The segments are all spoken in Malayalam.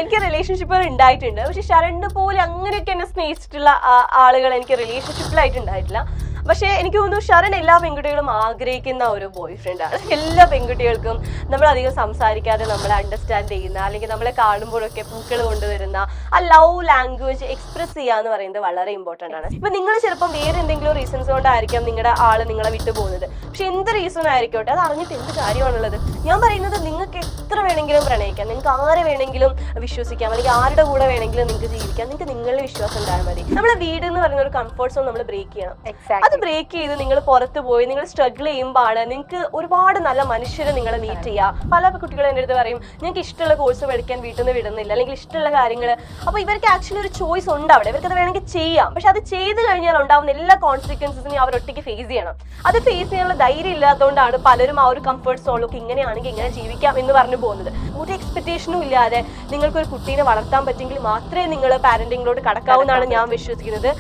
എനിക്ക് റിലേഷൻഷിപ്പുകൾ ഉണ്ടായിട്ടുണ്ട്. പക്ഷെ ശരണിനെ പോലെ അങ്ങനെയൊക്കെ എന്നെ സ്നേഹിച്ചിട്ടുള്ള ആളുകൾ എനിക്ക് റിലേഷൻഷിപ്പിലായിട്ട് ഉണ്ടായിട്ടില്ല. പക്ഷെ എനിക്ക് തോന്നുന്നു ശരൺ എല്ലാ പെൺകുട്ടികളും ആഗ്രഹിക്കുന്ന ഒരു ബോയ് ഫ്രണ്ട് ആണ്. എല്ലാ പെൺകുട്ടികൾക്കും നമ്മൾ അധികം സംസാരിക്കാതെ നമ്മളെ അണ്ടർസ്റ്റാൻഡ് ചെയ്യുന്ന, അല്ലെങ്കിൽ നമ്മളെ കാണുമ്പോഴൊക്കെ പൂക്കൾ കൊണ്ടുവരുന്ന ആ ലവ് ലാംഗ്വേജ് എക്സ്പ്രസ് ചെയ്യാന്ന് പറയുന്നത് വളരെ ഇമ്പോർട്ടൻ്റ് ആണ്. ഇപ്പൊ നിങ്ങൾ ചിലപ്പം വേറെ എന്തെങ്കിലും റീസൺസ് കൊണ്ടായിരിക്കാം നിങ്ങളുടെ ആള് നിങ്ങളെ വിട്ടു പോകുന്നത്. പക്ഷെ എന്ത് റീസൺ ആയിരിക്കട്ടെ, അത് അറിഞ്ഞിട്ട് എന്ത് കാര്യമാണുള്ളത്? ഞാൻ പറയുന്നത് നിങ്ങൾക്ക് എത്ര വേണമെങ്കിലും പ്രണയിക്കാം, നിങ്ങൾക്ക് ആരെ വേണമെങ്കിലും വിശ്വസിക്കാം, അല്ലെങ്കിൽ ആരുടെ കൂടെ വേണമെങ്കിലും നിങ്ങൾക്ക് ജീവിക്കാം. നിങ്ങൾക്ക് നിങ്ങളുടെ വിശ്വാസം ഉണ്ടായാൽ മതി. നമ്മളെ വീട് എന്ന് പറയുന്ന ഒരു കംഫർട്ട് സോൺ നമ്മൾ ബ്രേക്ക് ചെയ്യണം. അത് ബ്രേക്ക് ചെയ്ത് നിങ്ങൾ പുറത്ത് പോയി നിങ്ങൾ സ്ട്രഗിൾ ചെയ്യുമ്പോഴാണ് നിങ്ങൾക്ക് ഒരുപാട് നല്ല മനുഷ്യരെ നിങ്ങളെ മീറ്റ് ചെയ്യാം. പല കുട്ടികളും എൻ്റെ അടുത്ത് പറയും ഞങ്ങൾക്ക് ഇഷ്ടമുള്ള കോഴ്സ് പഠിക്കാൻ വീട്ടിൽ നിന്ന് വിടുന്നില്ല, അല്ലെങ്കിൽ ഇഷ്ടമുള്ള കാര്യങ്ങൾ. അപ്പോൾ ഇവർക്ക് ആക്ച്വലി ഒരു ചോയ്സ് ഉണ്ട് അവിടെ, ഇവർക്ക് അത് വേണമെങ്കിൽ ചെയ്യാം. പക്ഷെ അത് ചെയ്ത് കഴിഞ്ഞാൽ ഉണ്ടാവുന്ന എല്ലാ കോൺസിക്വൻസസിനും അവർ ഒറ്റയ്ക്ക് ഫേസ് ചെയ്യണം. അത് ഫേസ് ചെയ്യാനുള്ള ധൈര്യം ഇല്ലാത്തതുകൊണ്ടാണ് പലരും ആ ഒരു കംഫർട്ട് സോണിലൊക്കെ ഇങ്ങനെയാണെങ്കിൽ ഇങ്ങനെ ജീവിക്കാം എന്ന് പറഞ്ഞു പോകുന്നത്. ഒരു എക്സ്പെക്ടേഷനും ഇല്ലാതെ നിങ്ങൾക്കൊരു കുട്ടീനെ വളർത്താൻ പറ്റുമെങ്കിൽ മാത്രമേ നിങ്ങൾ പാരന്റിങ്ങിലോട്ട് കടക്കാവൂന്നാണ് ഞാൻ വിശ്വസിക്കുന്നത്.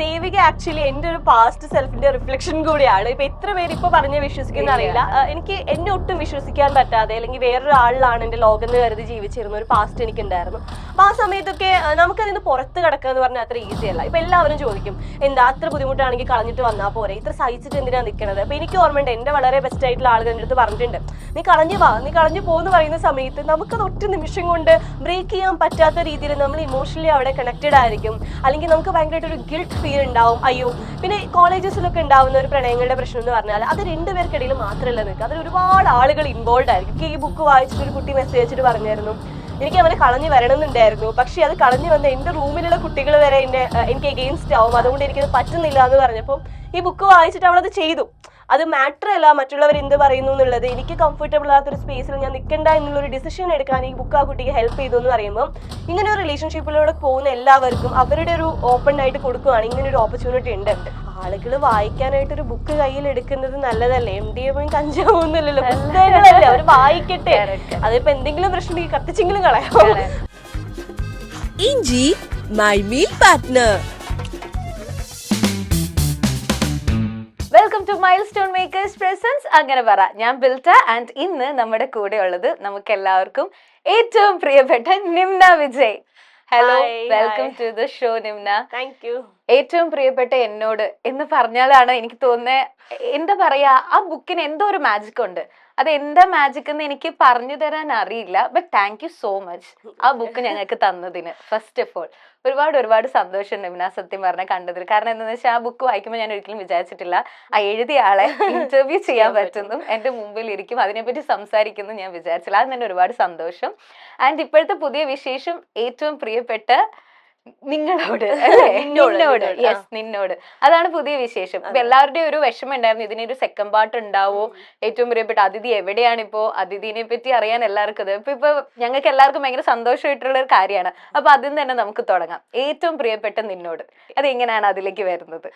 ദേവിക ആക്ച്വലി എൻ്റെ ഒരു പാസ്റ്റ് സെൽഫിന്റെ റിഫ്ലക്ഷൻ കൂടിയാണ്. ഇപ്പൊ എത്ര പേര് ഇപ്പൊ പറഞ്ഞ് വിശ്വസിക്കുന്ന അറിയില്ല. എനിക്ക് എന്നെ ഒട്ടും വിശ്വസിക്കാൻ പറ്റാതെ, അല്ലെങ്കിൽ വേറൊരാളിലാണ് എന്റെ ലോകം എന്ന് കരുതി ജീവിച്ചിരുന്ന ഒരു പാസ്റ്റ് എനിക്ക് ഉണ്ടായിരുന്നു. അപ്പൊ ആ സമയത്തൊക്കെ നമുക്കതിന് പുറത്ത് കിടക്കുക എന്ന് പറഞ്ഞാൽ അത്ര ഈസി അല്ല. ഇപ്പൊ എല്ലാവരും ചോദിക്കും എന്താ അത്ര ബുദ്ധിമുട്ടാണെങ്കിൽ കളഞ്ഞിട്ട് വന്നാൽ പോരെ, ഇത്ര സഹിച്ചിട്ട് എന്തിനാ നിൽക്കുന്നത്? അപ്പൊ എനിക്ക് ഓർമ്മയുണ്ട് എന്റെ വളരെ ബെസ്റ്റ് ആയിട്ടുള്ള ആളുകൾ എൻ്റെ അടുത്ത് പറഞ്ഞിട്ടുണ്ട്, നീ കളഞ്ഞു വാ, നീ കളഞ്ഞു പോകുന്ന പറയുന്ന സമയത്ത് നമുക്കത് ഒറ്റ നിമിഷം കൊണ്ട് ബ്രേക്ക് ചെയ്യാൻ പറ്റാത്ത രീതിയിൽ നമ്മൾ ഇമോഷണലി അവിടെ കണക്റ്റഡ് ആയിരിക്കും. അല്ലെങ്കിൽ നമുക്ക് ഭയങ്കരമായിട്ട് ഒരു ഗിൽട്ട് ഫീൽ ഉണ്ടാവും. അയ്യോ, പിന്നെ കോളേജസിലൊക്കെ ഉണ്ടാവുന്ന ഒരു പ്രണയങ്ങളുടെ പ്രശ്നം എന്ന് പറഞ്ഞാൽ അത് രണ്ടുപേർക്കിടയിൽ മാത്രമല്ല നിൽക്കുക, അതിൽ ഒരുപാട് ആളുകൾ ഇൻവോൾവ് ആയിരിക്കും. ഈ ബുക്ക് വായിച്ചിട്ട് ഒരു കുട്ടി മെസ്സേജ് അയച്ചിട്ട് പറഞ്ഞായിരുന്നു എനിക്ക് അവനെ കളഞ്ഞു വരണമെന്നുണ്ടായിരുന്നു, പക്ഷെ അത് കളഞ്ഞു വന്ന എൻ്റെ റൂമിലുള്ള കുട്ടികൾ വരെ എനിക്ക് എഗെയിൻസ്റ്റ് ആവും, അതുകൊണ്ട് എനിക്കത് പറ്റുന്നില്ല എന്ന് പറഞ്ഞപ്പോൾ ഈ ബുക്ക് വായിച്ചിട്ട് അവളത് ചെയ്തു. അത് മാറ്റർ അല്ല മറ്റുള്ളവർ എന്ത് പറയുന്നു എന്നുള്ളത്, എനിക്ക് കംഫർട്ടബിൾ ആകാത്തൊരു സ്പേസിൽ ഞാൻ നിൽക്കണ്ട എന്നുള്ളൊരു ഡിസിഷൻ എടുക്കാൻ ഈ ബുക്ക് ആ കുട്ടിക്ക് ഹെൽപ്പ് ചെയ്തു എന്ന് പറയുമ്പോൾ, ഇങ്ങനെ ഒരു റിലേഷൻഷിപ്പിലൂടെ പോകുന്ന എല്ലാവർക്കും അവരുടെ ഒരു ഓപ്പൺ ആയിട്ട് കൊടുക്കുകയാണ് ഇങ്ങനെ ഒരു ഓപ്പർച്യൂണിറ്റി ഉണ്ട്. ആളുകൾ വായിക്കാനായിട്ടൊരു ബുക്ക് കയ്യിൽ എടുക്കുന്നത് നല്ലതല്ലേ? MDMA കഞ്ചാവൊന്നുമല്ലല്ലോ, പുസ്തകങ്ങളല്ലേ, അവർ വായിക്കട്ടെ. അതിപ്പോ എന്തെങ്കിലും പ്രശ്നം കത്തിച്ചെങ്കിലും കളയാം. ഇഞ്ചി my meal partner. Welcome to milestone makers presence അങ്ങനെ പറ. ഞാൻ ബിൽറ്റ ആൻഡ് ഇന്ന് നമ്മുടെ കൂടെ ഉള്ളത് നമുക്ക് എല്ലാവർക്കും ഏറ്റവും പ്രിയപ്പെട്ട Nimna Vijay. Hello, welcome to the show Nimna. Thank you. ഏറ്റവും പ്രിയപ്പെട്ട എന്നോട് എന്ന് പറഞ്ഞാലാണ് എനിക്ക് തോന്നുന്നത്, എന്താ പറയാ, ആ ബുക്കിന് എന്തോ ഒരു മാജിക് ഉണ്ട്. അത് എന്താ മാജിക് എന്ന് എനിക്ക് പറഞ്ഞു തരാൻ അറിയില്ല. But thank you so much ആ ബുക്ക് ഞങ്ങൾക്ക് തന്നതിന്. ഫസ്റ്റ് ഓഫ് ഓൾ ഒരുപാട് സന്തോഷം നിംന, സത്യം പറഞ്ഞാൽ കണ്ടതിൽ. കാരണം എന്താണെന്ന് വെച്ചാൽ ആ ബുക്ക് വായിക്കുമ്പോൾ ഞാൻ ഒരിക്കലും വിചാരിച്ചിട്ടില്ല ആ എഴുതിയ ആളെ ഇന്റർവ്യൂ ചെയ്യാൻ പറ്റുന്നു, എൻ്റെ മുമ്പിൽ ഇരിക്കും, അതിനെപ്പറ്റി സംസാരിക്കുന്നു ഞാൻ വിചാരിച്ചില്ല. അത് തന്നെ ഒരുപാട് സന്തോഷം. ആൻഡ് ഇപ്പോഴത്തെ പുതിയ വിശേഷം ഏറ്റവും പ്രിയപ്പെട്ട നിങ്ങളോട്, നിന്നോട്, യെസ് നിന്നോട്, അതാണ് പുതിയ വിശേഷം. ഇപ്പൊ എല്ലാവരുടെയും ഒരു വിഷമം ഉണ്ടായിരുന്നു, ഇതിനൊരു സെക്കൻഡ് പാർട്ട് ഉണ്ടാവോ, ഏറ്റവും പ്രിയപ്പെട്ട അതിഥി എവിടെയാണ്, ഇപ്പോ അതിഥിനെ പറ്റി അറിയാൻ എല്ലാവർക്കും ഇപ്പൊ ഞങ്ങൾക്ക് എല്ലാവർക്കും ഭയങ്കര സന്തോഷമായിട്ടുള്ള ഒരു കാര്യമാണ്. അപ്പൊ അതിൽ തന്നെ നമുക്ക് തുടങ്ങാം. ഏറ്റവും പ്രിയപ്പെട്ട നിന്നോട്, അത് എങ്ങനെയാണ് അതിലേക്ക് വരുന്നത്?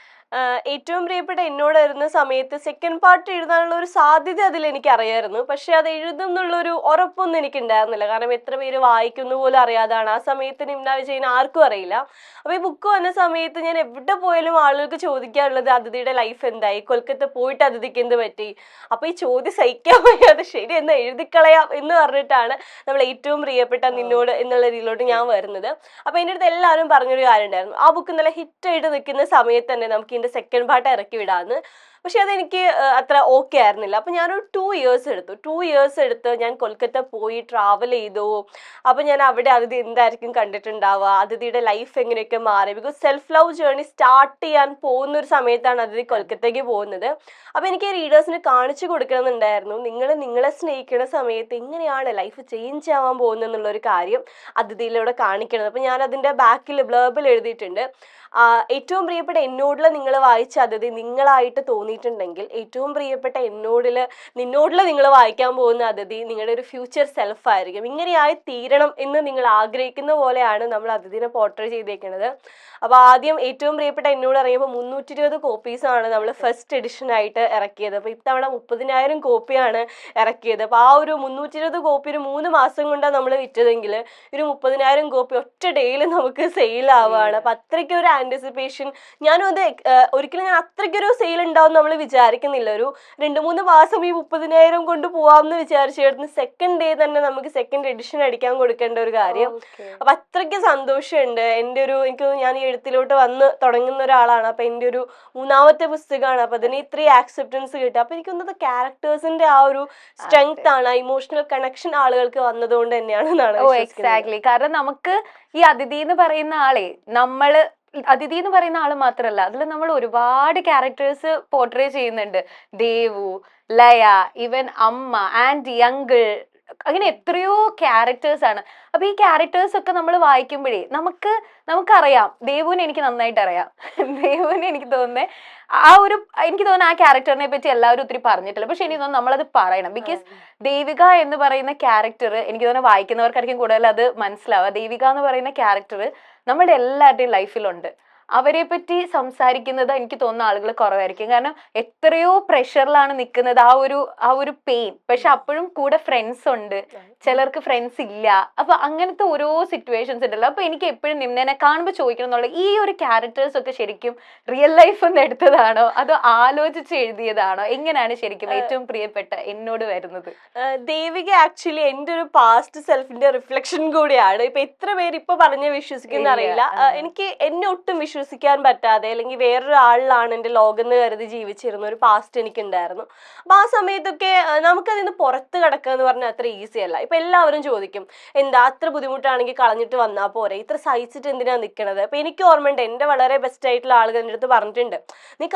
ഏറ്റവും പ്രിയപ്പെട്ട എന്നോട് വരുന്ന സമയത്ത് സെക്കൻഡ് പാർട്ട് എഴുതാനുള്ള ഒരു സാധ്യത അതിൽ എനിക്ക് അറിയായിരുന്നു. പക്ഷെ അത് എഴുതുന്നുള്ളൊരു ഉറപ്പൊന്നും എനിക്ക് ഉണ്ടായിരുന്നില്ല. കാരണം എത്ര പേര് വായിക്കുന്ന പോലും അറിയാതാണ്. ആ സമയത്ത് നിംന വിജയൻ ആർക്കും അറിയില്ല. അപ്പൊ ഈ ബുക്ക് വന്ന സമയത്ത് ഞാൻ എവിടെ പോയാലും ആളുകൾക്ക് ചോദിക്കാറുള്ളത് അതിഥിയുടെ ലൈഫ് എന്തായി, കൊൽക്കത്ത പോയിട്ട് അതിഥിക്ക് എന്ത് പറ്റി. അപ്പൊ ഈ ചോദ്യം സഹിക്കാൻ വയ്യാതെ ശരി എന്ന് എഴുതിക്കളയാം എന്ന് പറഞ്ഞിട്ടാണ് നമ്മൾ ഏറ്റവും പ്രിയപ്പെട്ട നിന്നോട് എന്നുള്ള രീതിയിലോട്ട് ഞാൻ വരുന്നത്. അപ്പൊ എൻ്റെ അടുത്ത് എല്ലാവരും പറഞ്ഞൊരു കാര്യം ഉണ്ടായിരുന്നു, ആ ബുക്ക് നല്ല ഹിറ്റായിട്ട് നിൽക്കുന്ന സമയത്ത് തന്നെ നമുക്ക് ഇതിന്റെ സെക്കൻഡ് പാർട്ട് ഇറക്കി വിടാന്ന്. പക്ഷെ അതെനിക്ക് അത്ര ഓക്കെ ആയിരുന്നില്ല. അപ്പം ഞാനൊരു 2 ഇയേഴ്സ് എടുത്ത് ഞാൻ കൊൽക്കത്ത പോയി ട്രാവൽ ചെയ്തു. അപ്പം ഞാൻ അവിടെ അതിഥി എന്തായിരിക്കും കണ്ടിട്ടുണ്ടാവുക, അതിഥിയുടെ ലൈഫ് എങ്ങനെയൊക്കെ മാറി. Because self love journey start ചെയ്യാൻ പോകുന്ന ഒരു സമയത്താണ് അതിഥി കൊൽക്കത്തയ്ക്ക് പോകുന്നത്. അപ്പം എനിക്ക് റീഡേഴ്സിന് കാണിച്ചു കൊടുക്കണമെന്നുണ്ടായിരുന്നു, നിങ്ങളെ സ്നേഹിക്കുന്ന സമയത്ത് എങ്ങനെയാണ് ലൈഫ് ചേഞ്ച് ആവാൻ പോകുന്നത് എന്നുള്ളൊരു കാര്യം അതിഥിയിലൂടെ കാണിക്കണം. അപ്പം ഞാൻ അതിൻ്റെ ബാക്കിൽ ബ്ലർബിൽ എഴുതിയിട്ടുണ്ട്, ഏറ്റവും പ്രിയപ്പെട്ട എന്നോടുള്ള നിങ്ങൾ വായിച്ച അതിഥി നിങ്ങളായിട്ട് തോന്നിയിട്ടുണ്ടെങ്കിൽ ഏറ്റവും പ്രിയപ്പെട്ട നിന്നോടുള്ള നിങ്ങൾ വായിക്കാൻ പോകുന്ന അതിഥി നിങ്ങളുടെ ഒരു ഫ്യൂച്ചർ സെൽഫ് ആയിരിക്കും. ഇങ്ങനെയായി തീരണം എന്ന് നിങ്ങൾ ആഗ്രഹിക്കുന്ന പോലെയാണ് നമ്മൾ അതിഥിനെ പോർട്രേ ചെയ്തേക്കുന്നത്. അപ്പോൾ ആദ്യം ഏറ്റവും പ്രിയപ്പെട്ട എന്നോട് ഇറങ്ങിയപ്പോൾ 320 കോപ്പീസാണ് നമ്മൾ ഫസ്റ്റ് എഡിഷൻ ആയിട്ട് ഇറക്കിയത്. അപ്പോൾ ഇത്തവണ 30,000 കോപ്പിയാണ് ഇറക്കിയത്. അപ്പോൾ ആ ഒരു 320 കോപ്പി ഒരു 3 മാസം കൊണ്ടാണ് നമ്മൾ വിറ്റതെങ്കിൽ ഒരു 30,000 കോപ്പി ഒറ്റ ഡേയിൽ നമുക്ക് സെയിൽ ആവുകയാണ്. അപ്പം അത്രയ്ക്കൊരു ആൻറ്റിസിപ്പേഷൻ. ഞാനും അത് ഒരിക്കലും ഞാൻ അത്രയ്ക്കൊരു സെയിൽ ഉണ്ടാവും നമ്മൾ വിചാരിക്കുന്നില്ല. ഒരു 2-3 മാസം ഈ 30,000 കൊണ്ട് പോവാമെന്ന് വിചാരിച്ചായിരുന്നു. സെക്കൻഡ് ഡേ തന്നെ നമുക്ക് സെക്കൻഡ് എഡിഷൻ അടിക്കാൻ കൊടുക്കേണ്ട ഒരു കാര്യം. അപ്പൊ അത്രയ്ക്ക് സന്തോഷമുണ്ട്. എനിക്ക് ഞാൻ ഈ എഴുത്തിലോട്ട് വന്ന് തുടങ്ങുന്ന ഒരാളാണ്. അപ്പൊ എൻ്റെ ഒരു 3ാമത്തെ പുസ്തകമാണ്. അപ്പൊ അതിന് ഇത്രയും ആക്സെപ്റ്റൻസ് കിട്ടുക, അപ്പൊ എനിക്ക് തോന്നുന്നത് ക്യാരക്ടേഴ്സിന്റെ ആ ഒരു സ്ട്രെങ്ത് ആണ്, ഇമോഷണൽ കണക്ഷൻ ആളുകൾക്ക് വന്നതുകൊണ്ട് തന്നെയാണ്. എക്സാക്ട്ലി. കാരണം നമുക്ക് ഈ അതിഥി എന്ന് പറയുന്ന ആളെ അതിഥി എന്ന് പറയുന്ന ആള് മാത്രല്ല, അതിൽ നമ്മൾ ഒരുപാട് ക്യാരക്ടേഴ്സ് പോർട്രേ ചെയ്യുന്നുണ്ട്. ദേവു, ലയ, ഇവൻ അമ്മ, ആന്റി, അങ്കിൾ, അങ്ങനെ എത്രയോ ക്യാരക്ടേഴ്സ് ആണ്. അപ്പൊ ഈ ക്യാരക്ടേഴ്സ് ഒക്കെ നമ്മൾ വായിക്കുമ്പോഴേ നമുക്കറിയാം, ദേവുവിനെ എനിക്ക് നന്നായിട്ട് അറിയാം. ദേവുവിനെ എനിക്ക് തോന്നുന്നത് ആ ക്യാരക്ടറിനെ പറ്റി എല്ലാവരും ഒത്തിരി പറഞ്ഞിട്ടില്ല. പക്ഷെ എനിക്ക് തോന്നുന്നു നമ്മളത് പറയണം. ബിക്കോസ് ദേവിക എന്ന് പറയുന്ന ക്യാരക്ടർ എനിക്ക് തോന്നുന്നു വായിക്കുന്നവർക്കായിരിക്കും കൂടുതൽ അത് മനസ്സിലാവുക. ദേവിക എന്ന് പറയുന്ന ക്യാരക്ടർ നമ്മുടെ എല്ലാവരുടെയും ലൈഫിലുണ്ട്. അവരെ പറ്റി സംസാരിക്കുന്നത് എനിക്ക് തോന്നുന്ന ആളുകൾ കുറവായിരിക്കും. കാരണം എത്രയോ പ്രഷറിലാണ് നിൽക്കുന്നത്, ആ ഒരു പെയിൻ. പക്ഷെ അപ്പോഴും കൂടെ ഫ്രണ്ട്സ് ഉണ്ട്, ചിലർക്ക് ഫ്രണ്ട്സ് ഇല്ല. അപ്പൊ അങ്ങനത്തെ ഓരോ സിറ്റുവേഷൻസ് ഉണ്ടല്ലോ. അപ്പൊ എനിക്ക് എപ്പോഴും നിന്നെ കാണുമ്പോൾ ചോദിക്കണം എന്നുള്ള ഈ ഒരു ക്യാരക്ടേഴ്സ് ഒക്കെ ശരിക്കും റിയൽ ലൈഫ് ഒന്ന് എടുത്തതാണോ അതോ ആലോചിച്ച് എഴുതിയതാണോ? എങ്ങനെയാണ് ശരിക്കും ഏറ്റവും പ്രിയപ്പെട്ട എന്നോട് വരുന്നത്? ദേവിക ആക്ച്വലി എൻ്റെ ഒരു പാസ്റ്റ് സെൽഫിന്റെ റിഫ്ലക്ഷൻ കൂടിയാണ്. ഇപ്പൊ എത്ര പേര് ഇപ്പൊ പറഞ്ഞ് വിശ്വസിക്കുന്ന അറിയില്ല. എനിക്ക് എന്നെ ഒട്ടും വിശ്വസിക്കാൻ പറ്റാതെ, അല്ലെങ്കിൽ വേറൊരാളിലാണ് എൻ്റെ ലോകം എന്ന് കരുതി ജീവിച്ചിരുന്ന ഒരു പാസ്റ്റ് എനിക്കുണ്ടായിരുന്നു. അപ്പൊ ആ സമയത്തൊക്കെ നമുക്കതിന് പുറത്ത് കിടക്കുക എന്ന് പറഞ്ഞാൽ അത്ര ഈസി അല്ല. ഇപ്പൊ എല്ലാവരും ചോദിക്കും, എന്താ അത്ര ബുദ്ധിമുട്ടാണെങ്കിൽ കളഞ്ഞിട്ട് വന്നാൽ പോരെ, ഇത്ര സഹിച്ചിട്ട് എന്തിനാ നിൽക്കണത്? അപ്പൊ എനിക്ക് ഓർമ്മയുണ്ട്, എൻ്റെ വളരെ ബെസ്റ്റ് ആയിട്ടുള്ള ആളുകൾ എൻ്റെ അടുത്ത് പറഞ്ഞിട്ടുണ്ട്, നീ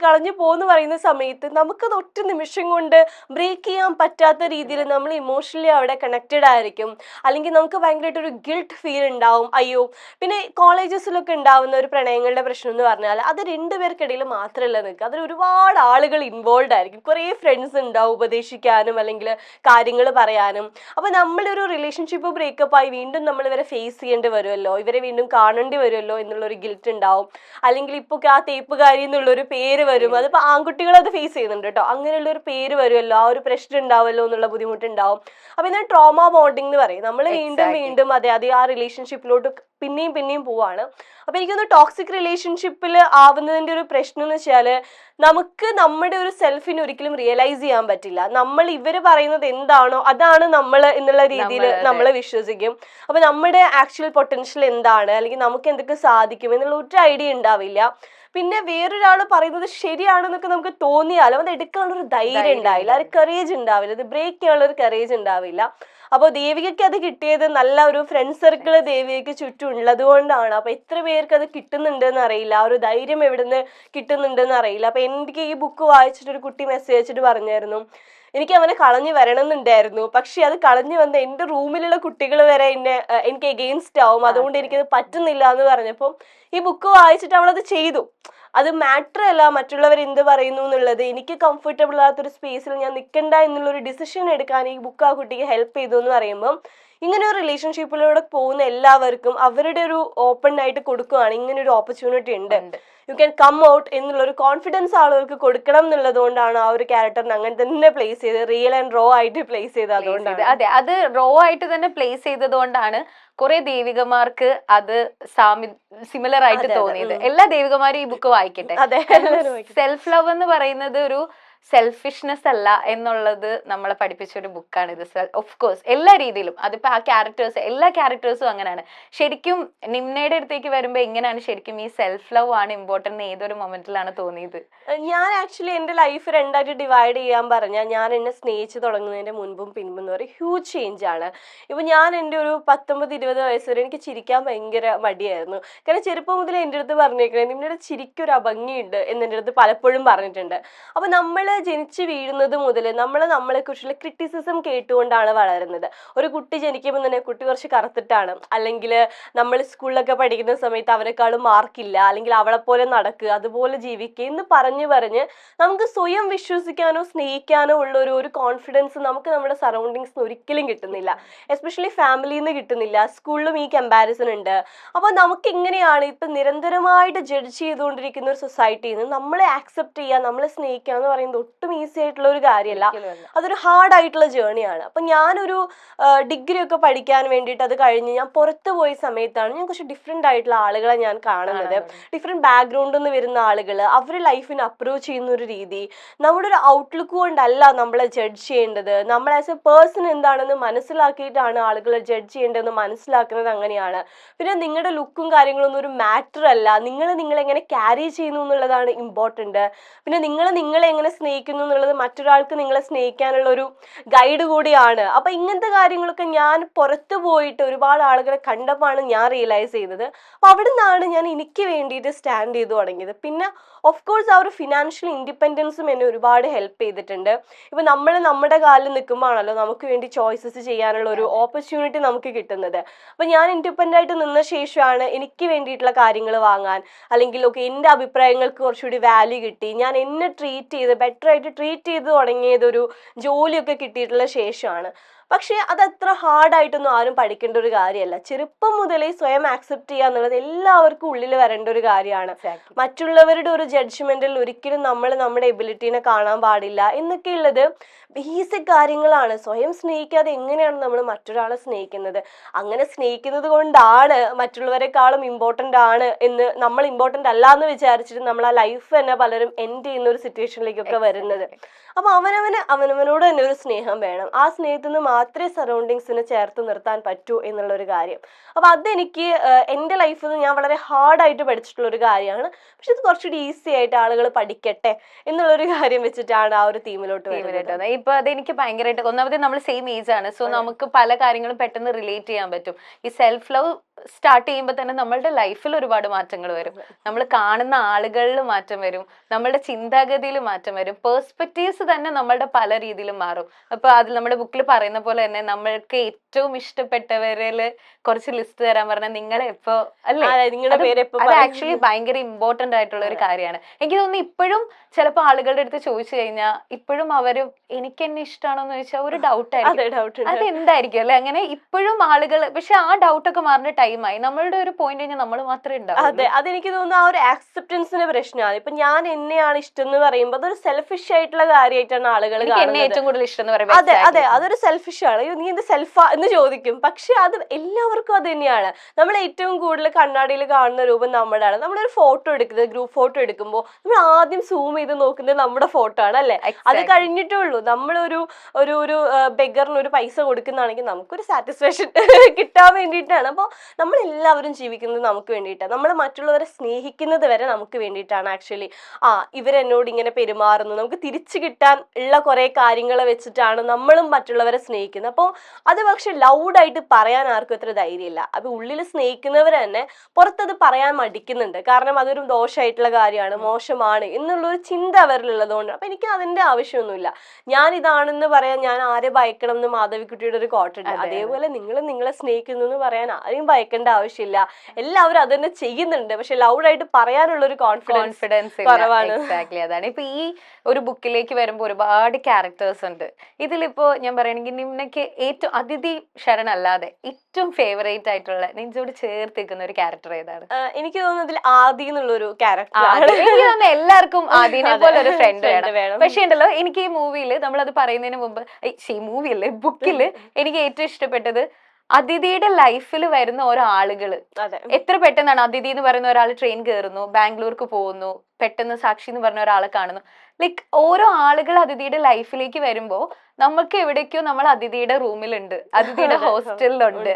കളഞ്ഞു പോന്ന് പറയുന്ന സമയത്ത് നമുക്കത് ഒറ്റ നിമിഷം കൊണ്ട് ബ്രേക്ക് ചെയ്യാൻ പറ്റാത്ത രീതിയിൽ നമ്മൾ ഇമോഷണലി അവിടെ കണക്റ്റഡ് ആയിരിക്കും. അല്ലെങ്കിൽ നമുക്ക് ഭയങ്കരമായിട്ടൊരു ഗിൽട്ട് ഫീൽ ഉണ്ടാവും. അയ്യോ, പിന്നെ കോളേജസിലൊക്കെ ഉണ്ടാവുന്ന ഒരു പ്രണയങ്ങളുടെ പ്രശ്നം എന്ന് പറഞ്ഞാൽ അത് 2 പേർക്കിടയിൽ മാത്രമല്ല നിൽക്കുക, അതിൽ ഒരുപാട് ആളുകൾ ഇൻവോൾവ് ആയിരിക്കും. കുറേ ഫ്രണ്ട്സ് ഉണ്ടാവും ഉപദേശിക്കാനും അല്ലെങ്കിൽ കാര്യങ്ങൾ പറയാനും. അപ്പൊ നമ്മളൊരു റിലേഷൻഷിപ്പ് ബ്രേക്കപ്പ് ആയി വീണ്ടും നമ്മൾ ഇവരെ ഫേസ് ചെയ്യേണ്ടി വരുമല്ലോ, ഇവരെ വീണ്ടും കാണേണ്ടി വരുമല്ലോ എന്നുള്ളൊരു ഗിൽറ്റ് ഉണ്ടാവും. അല്ലെങ്കിൽ ഇപ്പൊ ആ തേപ്പുകാരി എന്നുള്ളൊരു പേര് വരും, അതിപ്പോ ആൺകുട്ടികൾ അത് ഫേസ് ചെയ്യുന്നുണ്ട് കേട്ടോ. അങ്ങനെയുള്ള ഒരു പേര് വരുമല്ലോ, ആ ഒരു പ്രശ്നം ഉണ്ടാവല്ലോ എന്നുള്ള ബുദ്ധിമുട്ടുണ്ടാവും. അപ്പൊ എന്നാൽ ട്രോമ ബോണ്ടിങ് എന്ന് പറയും. നമ്മൾ വീണ്ടും അതെ ആ റിലേഷൻഷിപ്പിലോട്ട് പിന്നെയും പോവാണ്. അപ്പൊ എനിക്കൊന്ന് ടോക്സിക് റിലേഷൻഷിപ്പിൽ ആവുന്നതിന്റെ ഒരു പ്രശ്നം എന്ന് വെച്ചാല് നമുക്ക് നമ്മുടെ ഒരു സെൽഫിനെ ഒരിക്കലും റിയലൈസ് ചെയ്യാൻ പറ്റില്ല. നമ്മൾ ഇവര് പറയുന്നത് എന്താണോ അതാണ് നമ്മൾ എന്നുള്ള രീതിയിൽ നമ്മൾ വിശ്വസിക്കും. അപ്പൊ നമ്മുടെ ആക്ച്വൽ പൊട്ടൻഷ്യൽ എന്താണ്, അല്ലെങ്കിൽ നമുക്ക് എന്തൊക്കെ സാധിക്കും എന്നുള്ള ഒരു ഐഡിയ ഉണ്ടാവില്ല. പിന്നെ വേറൊരാൾ പറയുന്നത് ശരിയാണെന്നൊക്കെ നമുക്ക് തോന്നിയാലും അത് എടുക്കാനുള്ള ഒരു ധൈര്യം ഉണ്ടാവില്ല, ഒരു കറേജ് ഉണ്ടാവില്ല, അത് ബ്രേക്ക് ചെയ്യാനുള്ള ഒരു കറേജ് ഉണ്ടാവില്ല. അപ്പോൾ ദേവികയ്ക്ക് അത് കിട്ടിയത് നല്ല ഒരു ഫ്രണ്ട് സർക്കിൾ ദേവികയ്ക്ക് ചുറ്റും ഉള്ളത് കൊണ്ടാണ്. അപ്പൊ എത്ര പേർക്ക് അത് കിട്ടുന്നുണ്ടെന്ന് അറിയില്ല, ആ ഒരു ധൈര്യം എവിടുന്ന് കിട്ടുന്നുണ്ടെന്ന് അറിയില്ല. അപ്പൊ എനിക്ക് ഈ ബുക്ക് വായിച്ചിട്ട് ഒരു കുട്ടി മെസ്സേജ് അയച്ചിട്ട് പറഞ്ഞായിരുന്നു, എനിക്ക് അവനെ കളഞ്ഞു വരണമെന്നുണ്ടായിരുന്നു, പക്ഷെ അത് കളഞ്ഞു വന്ന എൻ്റെ റൂമിലുള്ള കുട്ടികൾ വരെ എനിക്ക് എഗെയിൻസ്റ്റ് ആവും, അതുകൊണ്ട് എനിക്കത് പറ്റുന്നില്ല എന്ന് പറഞ്ഞപ്പോൾ ഈ ബുക്ക് വായിച്ചിട്ട് അവളത് ചെയ്തു. അത് മാറ്റർ അല്ല മറ്റുള്ളവർ എന്ത് പറയുന്നു എന്നുള്ളത്, എനിക്ക് കംഫർട്ടബിൾ ആകാത്തൊരു സ്പേസിൽ ഞാൻ നിൽക്കണ്ട എന്നുള്ളൊരു ഡിസിഷൻ എടുക്കാൻ ഈ ബുക്ക് ആ കുട്ടിക്ക് ഹെൽപ്പ് ചെയ്തു എന്ന് പറയുമ്പം, ഇങ്ങനെ ഒരു റിലേഷൻഷിപ്പിലൂടെ പോകുന്ന എല്ലാവർക്കും അവരുടെ ഒരു ഓപ്പൺ ആയിട്ട് കൊടുക്കുകയാണ്, ഇങ്ങനെ ഒരു ഓപ്പർച്യൂണിറ്റി ഉണ്ട്, യു ക്യാൻ കം ഔട്ട് എന്നുള്ളൊരു കോൺഫിഡൻസ് ആളുകൾക്ക് കൊടുക്കണം എന്നുള്ളത് കൊണ്ടാണ് ആ ഒരു ക്യാരക്ടറിനെ അങ്ങനെ തന്നെ പ്ലേസ് ചെയ്ത് റിയൽ ആൻഡ് റോ ആയിട്ട് പ്ലേസ് ചെയ്ത്. അതുകൊണ്ടാണ് അതെ, അത് റോ ആയിട്ട് തന്നെ പ്ലേസ് ചെയ്തത് കൊണ്ടാണ് കുറെ ദേവികമാർക്ക് അത് സിമിലർ ആയിട്ട് തോന്നിയത്. എല്ലാ ദേവികമാരും ഈ ബുക്ക് വായിക്കട്ടെ. സെൽഫ് ലവ് എന്ന് പറയുന്നത് ഒരു സെൽഫിഷ്നെസ് അല്ല എന്നുള്ളത് നമ്മളെ പഠിപ്പിച്ച ഒരു ബുക്കാണ് ഇത്. ഓഫ് കോഴ്സ് എല്ലാ രീതിയിലും അതിപ്പോ ആ ക്യാരക്ടേഴ്സ് എല്ലാ ക്യാരക്ടേഴ്സും അങ്ങനെയാണ്. ശരിക്കും നിമ്നയുടെ അടുത്തേക്ക് വരുമ്പോ എങ്ങനെയാണ് ശരിക്കും ഈ സെൽഫ് ലവ് ആണ് ഇമ്പോർട്ടന്റ് ഏതൊരു മൊമെന്റിലാണ് തോന്നിയത്? ഞാൻ ആക്ച്വലി എൻ്റെ ലൈഫ് 2ആയിട്ട് ഡിവൈഡ് ചെയ്യാൻ പറഞ്ഞാൽ, ഞാൻ എന്നെ സ്നേഹിച്ച് തുടങ്ങുന്നതിന്റെ മുൻപും പിൻപും എന്ന് പറയും ഹ്യൂജ് ചേഞ്ച് ആണ്. ഇപ്പൊ ഞാൻ എൻ്റെ ഒരു 19-20 വയസ്സ് വരെ എനിക്ക് ചിരിക്കാൻ ഭയങ്കര മടിയായിരുന്നു. കാരണം ചെറുപ്പം മുതൽ എൻ്റെ അടുത്ത് പറഞ്ഞേക്കണേ നിങ്ങളുടെ ചിരിക്കൊരു അഭംഗിയുണ്ട് എന്ന് എൻ്റെ അടുത്ത് പലപ്പോഴും പറഞ്ഞിട്ടുണ്ട്. അപ്പൊ നമ്മൾ ജനിച്ച് വീഴുന്നത് മുതൽ നമ്മളെ കുറിച്ചുള്ള ക്രിറ്റിസിസം കേട്ടുകൊണ്ടാണ് വളരുന്നത്. ഒരു കുട്ടി ജനിക്കുമ്പോൾ തന്നെ കുട്ടി കുറച്ച് കറുത്തിട്ടാണ്, അല്ലെങ്കിൽ നമ്മൾ സ്കൂളിലൊക്കെ പഠിക്കുന്ന സമയത്ത് അവരെക്കാളും മാർക്കില്ല, അല്ലെങ്കിൽ അവളെ പോലെ നടക്കുക, അതുപോലെ ജീവിക്കുക എന്ന് പറഞ്ഞ് നമുക്ക് സ്വയം വിശ്വസിക്കാനോ സ്നേഹിക്കാനോ ഉള്ള ഒരു കോൺഫിഡൻസ് നമുക്ക് നമ്മുടെ സറൗണ്ടിങ്സ് ഒരിക്കലും കിട്ടുന്നില്ല. എസ്പെഷ്യലി ഫാമിലിയിൽ നിന്ന് കിട്ടുന്നില്ല, സ്കൂളിലും ഈ കമ്പാരിസൺ ഉണ്ട്. അപ്പൊ നമുക്ക് എങ്ങനെയാണ് ഇപ്പൊ നിരന്തരമായിട്ട് ജഡ്ജ് ചെയ്തുകൊണ്ടിരിക്കുന്ന ഒരു സൊസൈറ്റിയിൽ നിന്ന് നമ്മളെ ആക്സെപ്റ്റ് ചെയ്യുക, നമ്മളെ സ്നേഹിക്കുക എന്ന് പറയുന്നത് ഒട്ടും ഈസി ആയിട്ടുള്ള ഒരു കാര്യമല്ല. അതൊരു ഹാർഡ് ആയിട്ടുള്ള ജേർണിയാണ്. അപ്പൊ ഞാനൊരു ഡിഗ്രി ഒക്കെ പഠിക്കാൻ വേണ്ടിയിട്ട് അത് കഴിഞ്ഞ് ഞാൻ പുറത്ത് പോയ സമയത്താണ് ഞാൻ കുറച്ച് ഡിഫറെന്റ് ആയിട്ടുള്ള ആളുകളെ ഞാൻ കാണുന്നത്. ഡിഫറെന്റ് ബാക്ക്ഗ്രൗണ്ടിൽ നിന്ന് വരുന്ന ആളുകൾ, അവരുടെ ലൈഫിനെ അപ്രോച്ച് ചെയ്യുന്ന ഒരു രീതി, നമ്മുടെ ഒരു ഔട്ട്ലുക്ക് കൊണ്ടല്ല നമ്മളെ ജഡ്ജ് ചെയ്യേണ്ടത്. നമ്മൾ ആസ് എ പേഴ്സൺ എന്താണെന്ന് മനസ്സിലാക്കിയിട്ടാണ് ആളുകളെ ജഡ്ജ് ചെയ്യേണ്ടതെന്ന് മനസ്സിലാക്കുന്നത് അങ്ങനെയാണ്. പിന്നെ നിങ്ങളുടെ ലുക്കും കാര്യങ്ങളൊന്നും ഒരു മാറ്റർ അല്ല, നിങ്ങളെ എങ്ങനെ ക്യാരി ചെയ്യുന്നു എന്നുള്ളതാണ് ഇമ്പോർട്ടന്റ്. പിന്നെ നിങ്ങളെ എങ്ങനെ സ്നേഹിക്കുന്നു എന്നുള്ളത് മറ്റൊരാൾക്ക് നിങ്ങളെ സ്നേഹിക്കാനുള്ള ഒരു ഗൈഡ് കൂടിയാണ്. അപ്പൊ ഇങ്ങനത്തെ കാര്യങ്ങളൊക്കെ ഞാൻ പുറത്തു പോയിട്ട് ഒരുപാട് ആളുകളെ കണ്ടപ്പോഴാണ് ഞാൻ റിയലൈസ് ചെയ്തത്. അപ്പൊ അവിടെ നിന്നാണ് ഞാൻ എനിക്ക് വേണ്ടിയിട്ട് സ്റ്റാൻഡ് ചെയ്തു തുടങ്ങിയത്. പിന്നെ ഓഫ് കോഴ്സ് ആ ഒരു ഫിനാൻഷ്യൽ ഇൻഡിപെൻഡൻസും എന്നെ ഒരുപാട് ഹെൽപ്പ് ചെയ്തിട്ടുണ്ട്. ഇപ്പൊ നമ്മൾ നമ്മുടെ കാലിൽ നിൽക്കുമ്പോഴാണല്ലോ നമുക്ക് വേണ്ടി ചോയ്സസ് ചെയ്യാനുള്ള ഒരു ഓപ്പർച്യൂണിറ്റി നമുക്ക് കിട്ടുന്നത്. അപ്പൊ ഞാൻ ഇൻഡിപെൻഡന്റ് ആയിട്ട് നിന്ന ശേഷമാണ് എനിക്ക് വേണ്ടിയിട്ടുള്ള കാര്യങ്ങൾ വാങ്ങാൻ, അല്ലെങ്കിൽ ഓക്കെ എൻ്റെ അഭിപ്രായങ്ങൾക്ക് കുറച്ചുകൂടി വാല്യൂ കിട്ടി, ഞാൻ എന്നെ ട്രീറ്റ് ചെയ്ത് ബെറ്റർ ആയിട്ട് ട്രീറ്റ് ചെയ്ത് തുടങ്ങിയത് ഒരു ജോലിയൊക്കെ കിട്ടിയിട്ടുള്ള ശേഷമാണ്. പക്ഷെ അത് അത്ര ഹാർഡായിട്ടൊന്നും ആരും പഠിക്കേണ്ട ഒരു കാര്യമല്ല. ചെറുപ്പം മുതലേ സ്വയം ആക്സെപ്റ്റ് ചെയ്യുക എന്നുള്ളത് എല്ലാവർക്കും ഉള്ളിൽ വരേണ്ട ഒരു കാര്യമാണ്. മറ്റുള്ളവരുടെ ഒരു ജഡ്ജ്മെന്റിൽ ഒരിക്കലും നമ്മൾ നമ്മുടെ എബിലിറ്റീനെ കാണാൻ പാടില്ല എന്നൊക്കെ ഉള്ളത് ബേസിക് കാര്യങ്ങളാണ്. സ്വയം സ്നേഹിക്കാതെ എങ്ങനെയാണ് നമ്മൾ മറ്റൊരാളെ സ്നേഹിക്കുന്നത്? അങ്ങനെ സ്നേഹിക്കുന്നത് കൊണ്ടാണ് മറ്റുള്ളവരെക്കാളും ഇമ്പോർട്ടൻ്റ് ആണ് എന്ന്, നമ്മൾ ഇമ്പോർട്ടൻ്റ് അല്ല എന്ന് വിചാരിച്ചിട്ട് നമ്മൾ ആ ലൈഫ് തന്നെ പലരും എൻഡ് ചെയ്യുന്ന ഒരു സിറ്റുവേഷനിലേക്കൊക്കെ വരുന്നത്. അപ്പൊ അവനവനോട് തന്നെ ഒരു സ്നേഹം വേണം. ആ സ്നേഹത്തിൽ നിന്ന് മാത്രമേ സറൗണ്ടിങ്സിനെ ചേർത്ത് നിർത്താൻ പറ്റൂ എന്നുള്ള ഒരു കാര്യം. അപ്പൊ അതെനിക്ക് എൻ്റെ ലൈഫിൽ നിന്ന് ഞാൻ വളരെ ഹാർഡായിട്ട് പഠിച്ചിട്ടുള്ള ഒരു കാര്യമാണ്. പക്ഷെ ഇത് കുറച്ചുകൂടി ഈസി ആയിട്ട് ആളുകൾ പഠിക്കട്ടെ എന്നുള്ളൊരു കാര്യം വെച്ചിട്ടാണ് ആ ഒരു തീമിലോട്ട് വരുന്നത്. ഇപ്പൊ അതെനിക്ക് ഭയങ്കരമായിട്ട്, ഒന്നാമത് നമ്മൾ സെയിം ഏജ് ആണ്, സോ നമുക്ക് പല കാര്യങ്ങളും പെട്ടെന്ന് റിലേറ്റ് ചെയ്യാൻ പറ്റും. ഈ സെൽഫ് ലവ് സ്റ്റാർട്ട് ചെയ്യുമ്പോൾ തന്നെ നമ്മളുടെ ലൈഫിൽ ഒരുപാട് മാറ്റങ്ങൾ വരും. നമ്മൾ കാണുന്ന ആളുകളിൽ മാറ്റം വരും, നമ്മളുടെ ചിന്താഗതിയിൽ മാറ്റം വരും, പെർസ്പെക്റ്റീവ്സ് തന്നെ നമ്മളുടെ പല രീതിയിലും മാറും. അപ്പൊ അതിൽ നമ്മുടെ ബുക്കിൽ പറയുന്ന പോലെ തന്നെ നമ്മൾക്ക് ഏറ്റവും ഇഷ്ടപ്പെട്ടവരിൽ കുറച്ച് ലിസ്റ്റ് തരാൻ പറഞ്ഞാൽ നിങ്ങളെ എപ്പോ അല്ലേ, അത് ആക്ച്വലി ഭയങ്കര ഇമ്പോർട്ടന്റ് ആയിട്ടുള്ള ഒരു കാര്യമാണ്. എനിക്ക് തോന്നുന്നു ഇപ്പോഴും ചിലപ്പോൾ ആളുകളുടെ അടുത്ത് ചോദിച്ചു കഴിഞ്ഞാൽ ഇപ്പോഴും അവര് എനിക്ക് എന്നെ ഇഷ്ടമാണോ എന്ന് ചോദിച്ചാൽ ഒരു ഡൗട്ട് ആയിരിക്കും, അത് എന്തായിരിക്കും അല്ലെ. അങ്ങനെ ഇപ്പോഴും ആളുകൾ, പക്ഷെ ആ ഡൗട്ടൊക്കെ മാറുന്ന ടൈമായി, നമ്മളുടെ ഒരു പോയിന്റ് കഴിഞ്ഞാൽ നമ്മൾ മാത്രമേ ഉണ്ടാവും. അതെ, അതെനിക്ക് തോന്നുന്നു ആ ഒരു ആക്സെപ്റ്റൻസിന്റെ പ്രശ്നമാണ്. ഇപ്പൊ ഞാൻ എന്നെയാണ് ഇഷ്ടം എന്ന് പറയുമ്പോൾ അതൊരു സെൽഫിഷ് ആയിട്ടുള്ള കാര്യമായിട്ടാണ് ആളുകൾ ഏറ്റവും കൂടുതൽ ഇഷ്ടം എന്ന് പറയുമ്പോൾ. അതെ, അതൊരു സെൽഫിഷ് ആണ്. നീ എന്ത് സെൽഫാ എന്ന് ചോദിക്കും. പക്ഷെ അത് എല്ലാവർക്കും അത് തന്നെയാണ്. നമ്മൾ ഏറ്റവും കൂടുതൽ കണ്ണാടിയിൽ കാണുന്ന രൂപം നമ്മുടെയാണ്. നമ്മളൊരു ഫോട്ടോ എടുക്കുന്നത്, ഗ്രൂപ്പ് ഫോട്ടോ എടുക്കുമ്പോൾ നമ്മൾ ആദ്യം സൂം ചെയ്ത് നോക്കുന്നത് നമ്മുടെ ഫോട്ടോ ആണ് അല്ലെ. അത് കഴിഞ്ഞിട്ടേ ഉള്ളൂ നമ്മളൊരു ഒരു ബെഗറിന് ഒരു പൈസ കൊടുക്കുന്നതാണെങ്കിൽ നമുക്കൊരു സാറ്റിസ്ഫാക്ഷൻ കിട്ടാൻ വേണ്ടിയിട്ടാണ്. അപ്പോൾ നമ്മളെല്ലാവരും ജീവിക്കുന്നത് നമുക്ക് വേണ്ടിയിട്ടാണ്. നമ്മൾ മറ്റുള്ളവരെ സ്നേഹിക്കുന്നത് വരെ നമുക്ക് വേണ്ടിയിട്ടാണ്. ആക്ച്വലി ഇവരെന്നോട് ഇങ്ങനെ പെരുമാറുന്നു, നമുക്ക് തിരിച്ചു കിട്ടാൻ ഉള്ള കുറെ കാര്യങ്ങളെ വെച്ചിട്ടാണ് നമ്മളും മറ്റുള്ളവരെ സ്നേഹിക്കുന്നത്. അപ്പോൾ അത് പക്ഷെ ലൗഡായിട്ട് പറയാൻ ആർക്കും അത്ര ധൈര്യമില്ല. അപ്പൊ ഉള്ളിൽ സ്നേഹിക്കുന്നവർ തന്നെ പുറത്തത് പറയാൻ മടിക്കുന്നുണ്ട്. കാരണം അതൊരു ദോഷമായിട്ടുള്ള കാര്യമാണ്, മോശമാണ് എന്നുള്ളൊരു ചിന്ത അവരിലുള്ളതുകൊണ്ട്. അപ്പൊ എനിക്ക് അതിന്റെ ആവശ്യമൊന്നുമില്ല. ഞാൻ ഇതാണെന്ന് പറയാൻ ഞാൻ ആരെ ഭയക്കണം എന്ന് മാധവിക്കുട്ടിയുടെ ഒരു കോട്ടുണ്ട്. അതേപോലെ നിങ്ങളെ സ്നേഹിക്കുന്നു എന്ന് പറയാൻ ആരെയും ഭയക്കേണ്ട ആവശ്യമില്ല. എല്ലാവരും അത് തന്നെ ചെയ്യുന്നുണ്ട്. പക്ഷെ ലൗഡായിട്ട് പറയാനുള്ള ഒരു കോൺഫിഡൻസ് കുറവാണ്. അതാണ്. ഇപ്പൊ ഈ ഒരു ബുക്കിലേക്ക് വരുമ്പോൾ ഒരുപാട് ക്യാരക്ടേഴ്സ് ഉണ്ട്. ഇതിലിപ്പോ ഞാൻ പറയണെങ്കിൽ നിന്നക്ക് ഏറ്റവും അതിഥി ശരൺ അല്ലാതെ ഏറ്റവും ഫേവറേറ്റ് ആയിട്ടുള്ള നെഞ്ചോട് ചേർത്ത് നിൽക്കുന്ന ഒരു ക്യാരക്ടർ ഏതാണ്? എനിക്ക് തോന്നുന്നു ഇതിൽ ആദി എന്നുള്ളൊരു ക്യാരക്ടർ. എനിക്ക് തോന്നുന്നു എല്ലാവർക്കും ആദിനെ പോലെ ഒരു ഫ്രണ്ട് വേണം. പക്ഷെ ഉണ്ടല്ലോ, എനിക്ക് ഈ മൂവിയിൽ നമ്മളത് പറയുന്നതിന് മുമ്പ് ഈ മൂവിയല്ലേ ബുക്കില് എനിക്ക് ഏറ്റവും ഇഷ്ടപ്പെട്ടത് അതിഥിയുടെ ലൈഫിൽ വരുന്ന ഓരോ ആളുകള് എത്ര പെട്ടെന്നാണ്. അതിഥി എന്ന് പറയുന്ന ഒരാൾ ട്രെയിൻ കയറുന്നു, ബാംഗ്ലൂർക്ക് പോകുന്നു, പെട്ടെന്ന് സാക്ഷി എന്ന് പറഞ്ഞ ഒരാളെ കാണുന്നു. ലൈക്ക് ഓരോ ആളുകൾ അതിഥിയുടെ ലൈഫിലേക്ക് വരുമ്പോ നമുക്ക് എവിടേക്കോ നമ്മൾ അതിഥിയുടെ റൂമിലുണ്ട്, അതിഥിയുടെ ഹോസ്റ്റലിലുണ്ട്.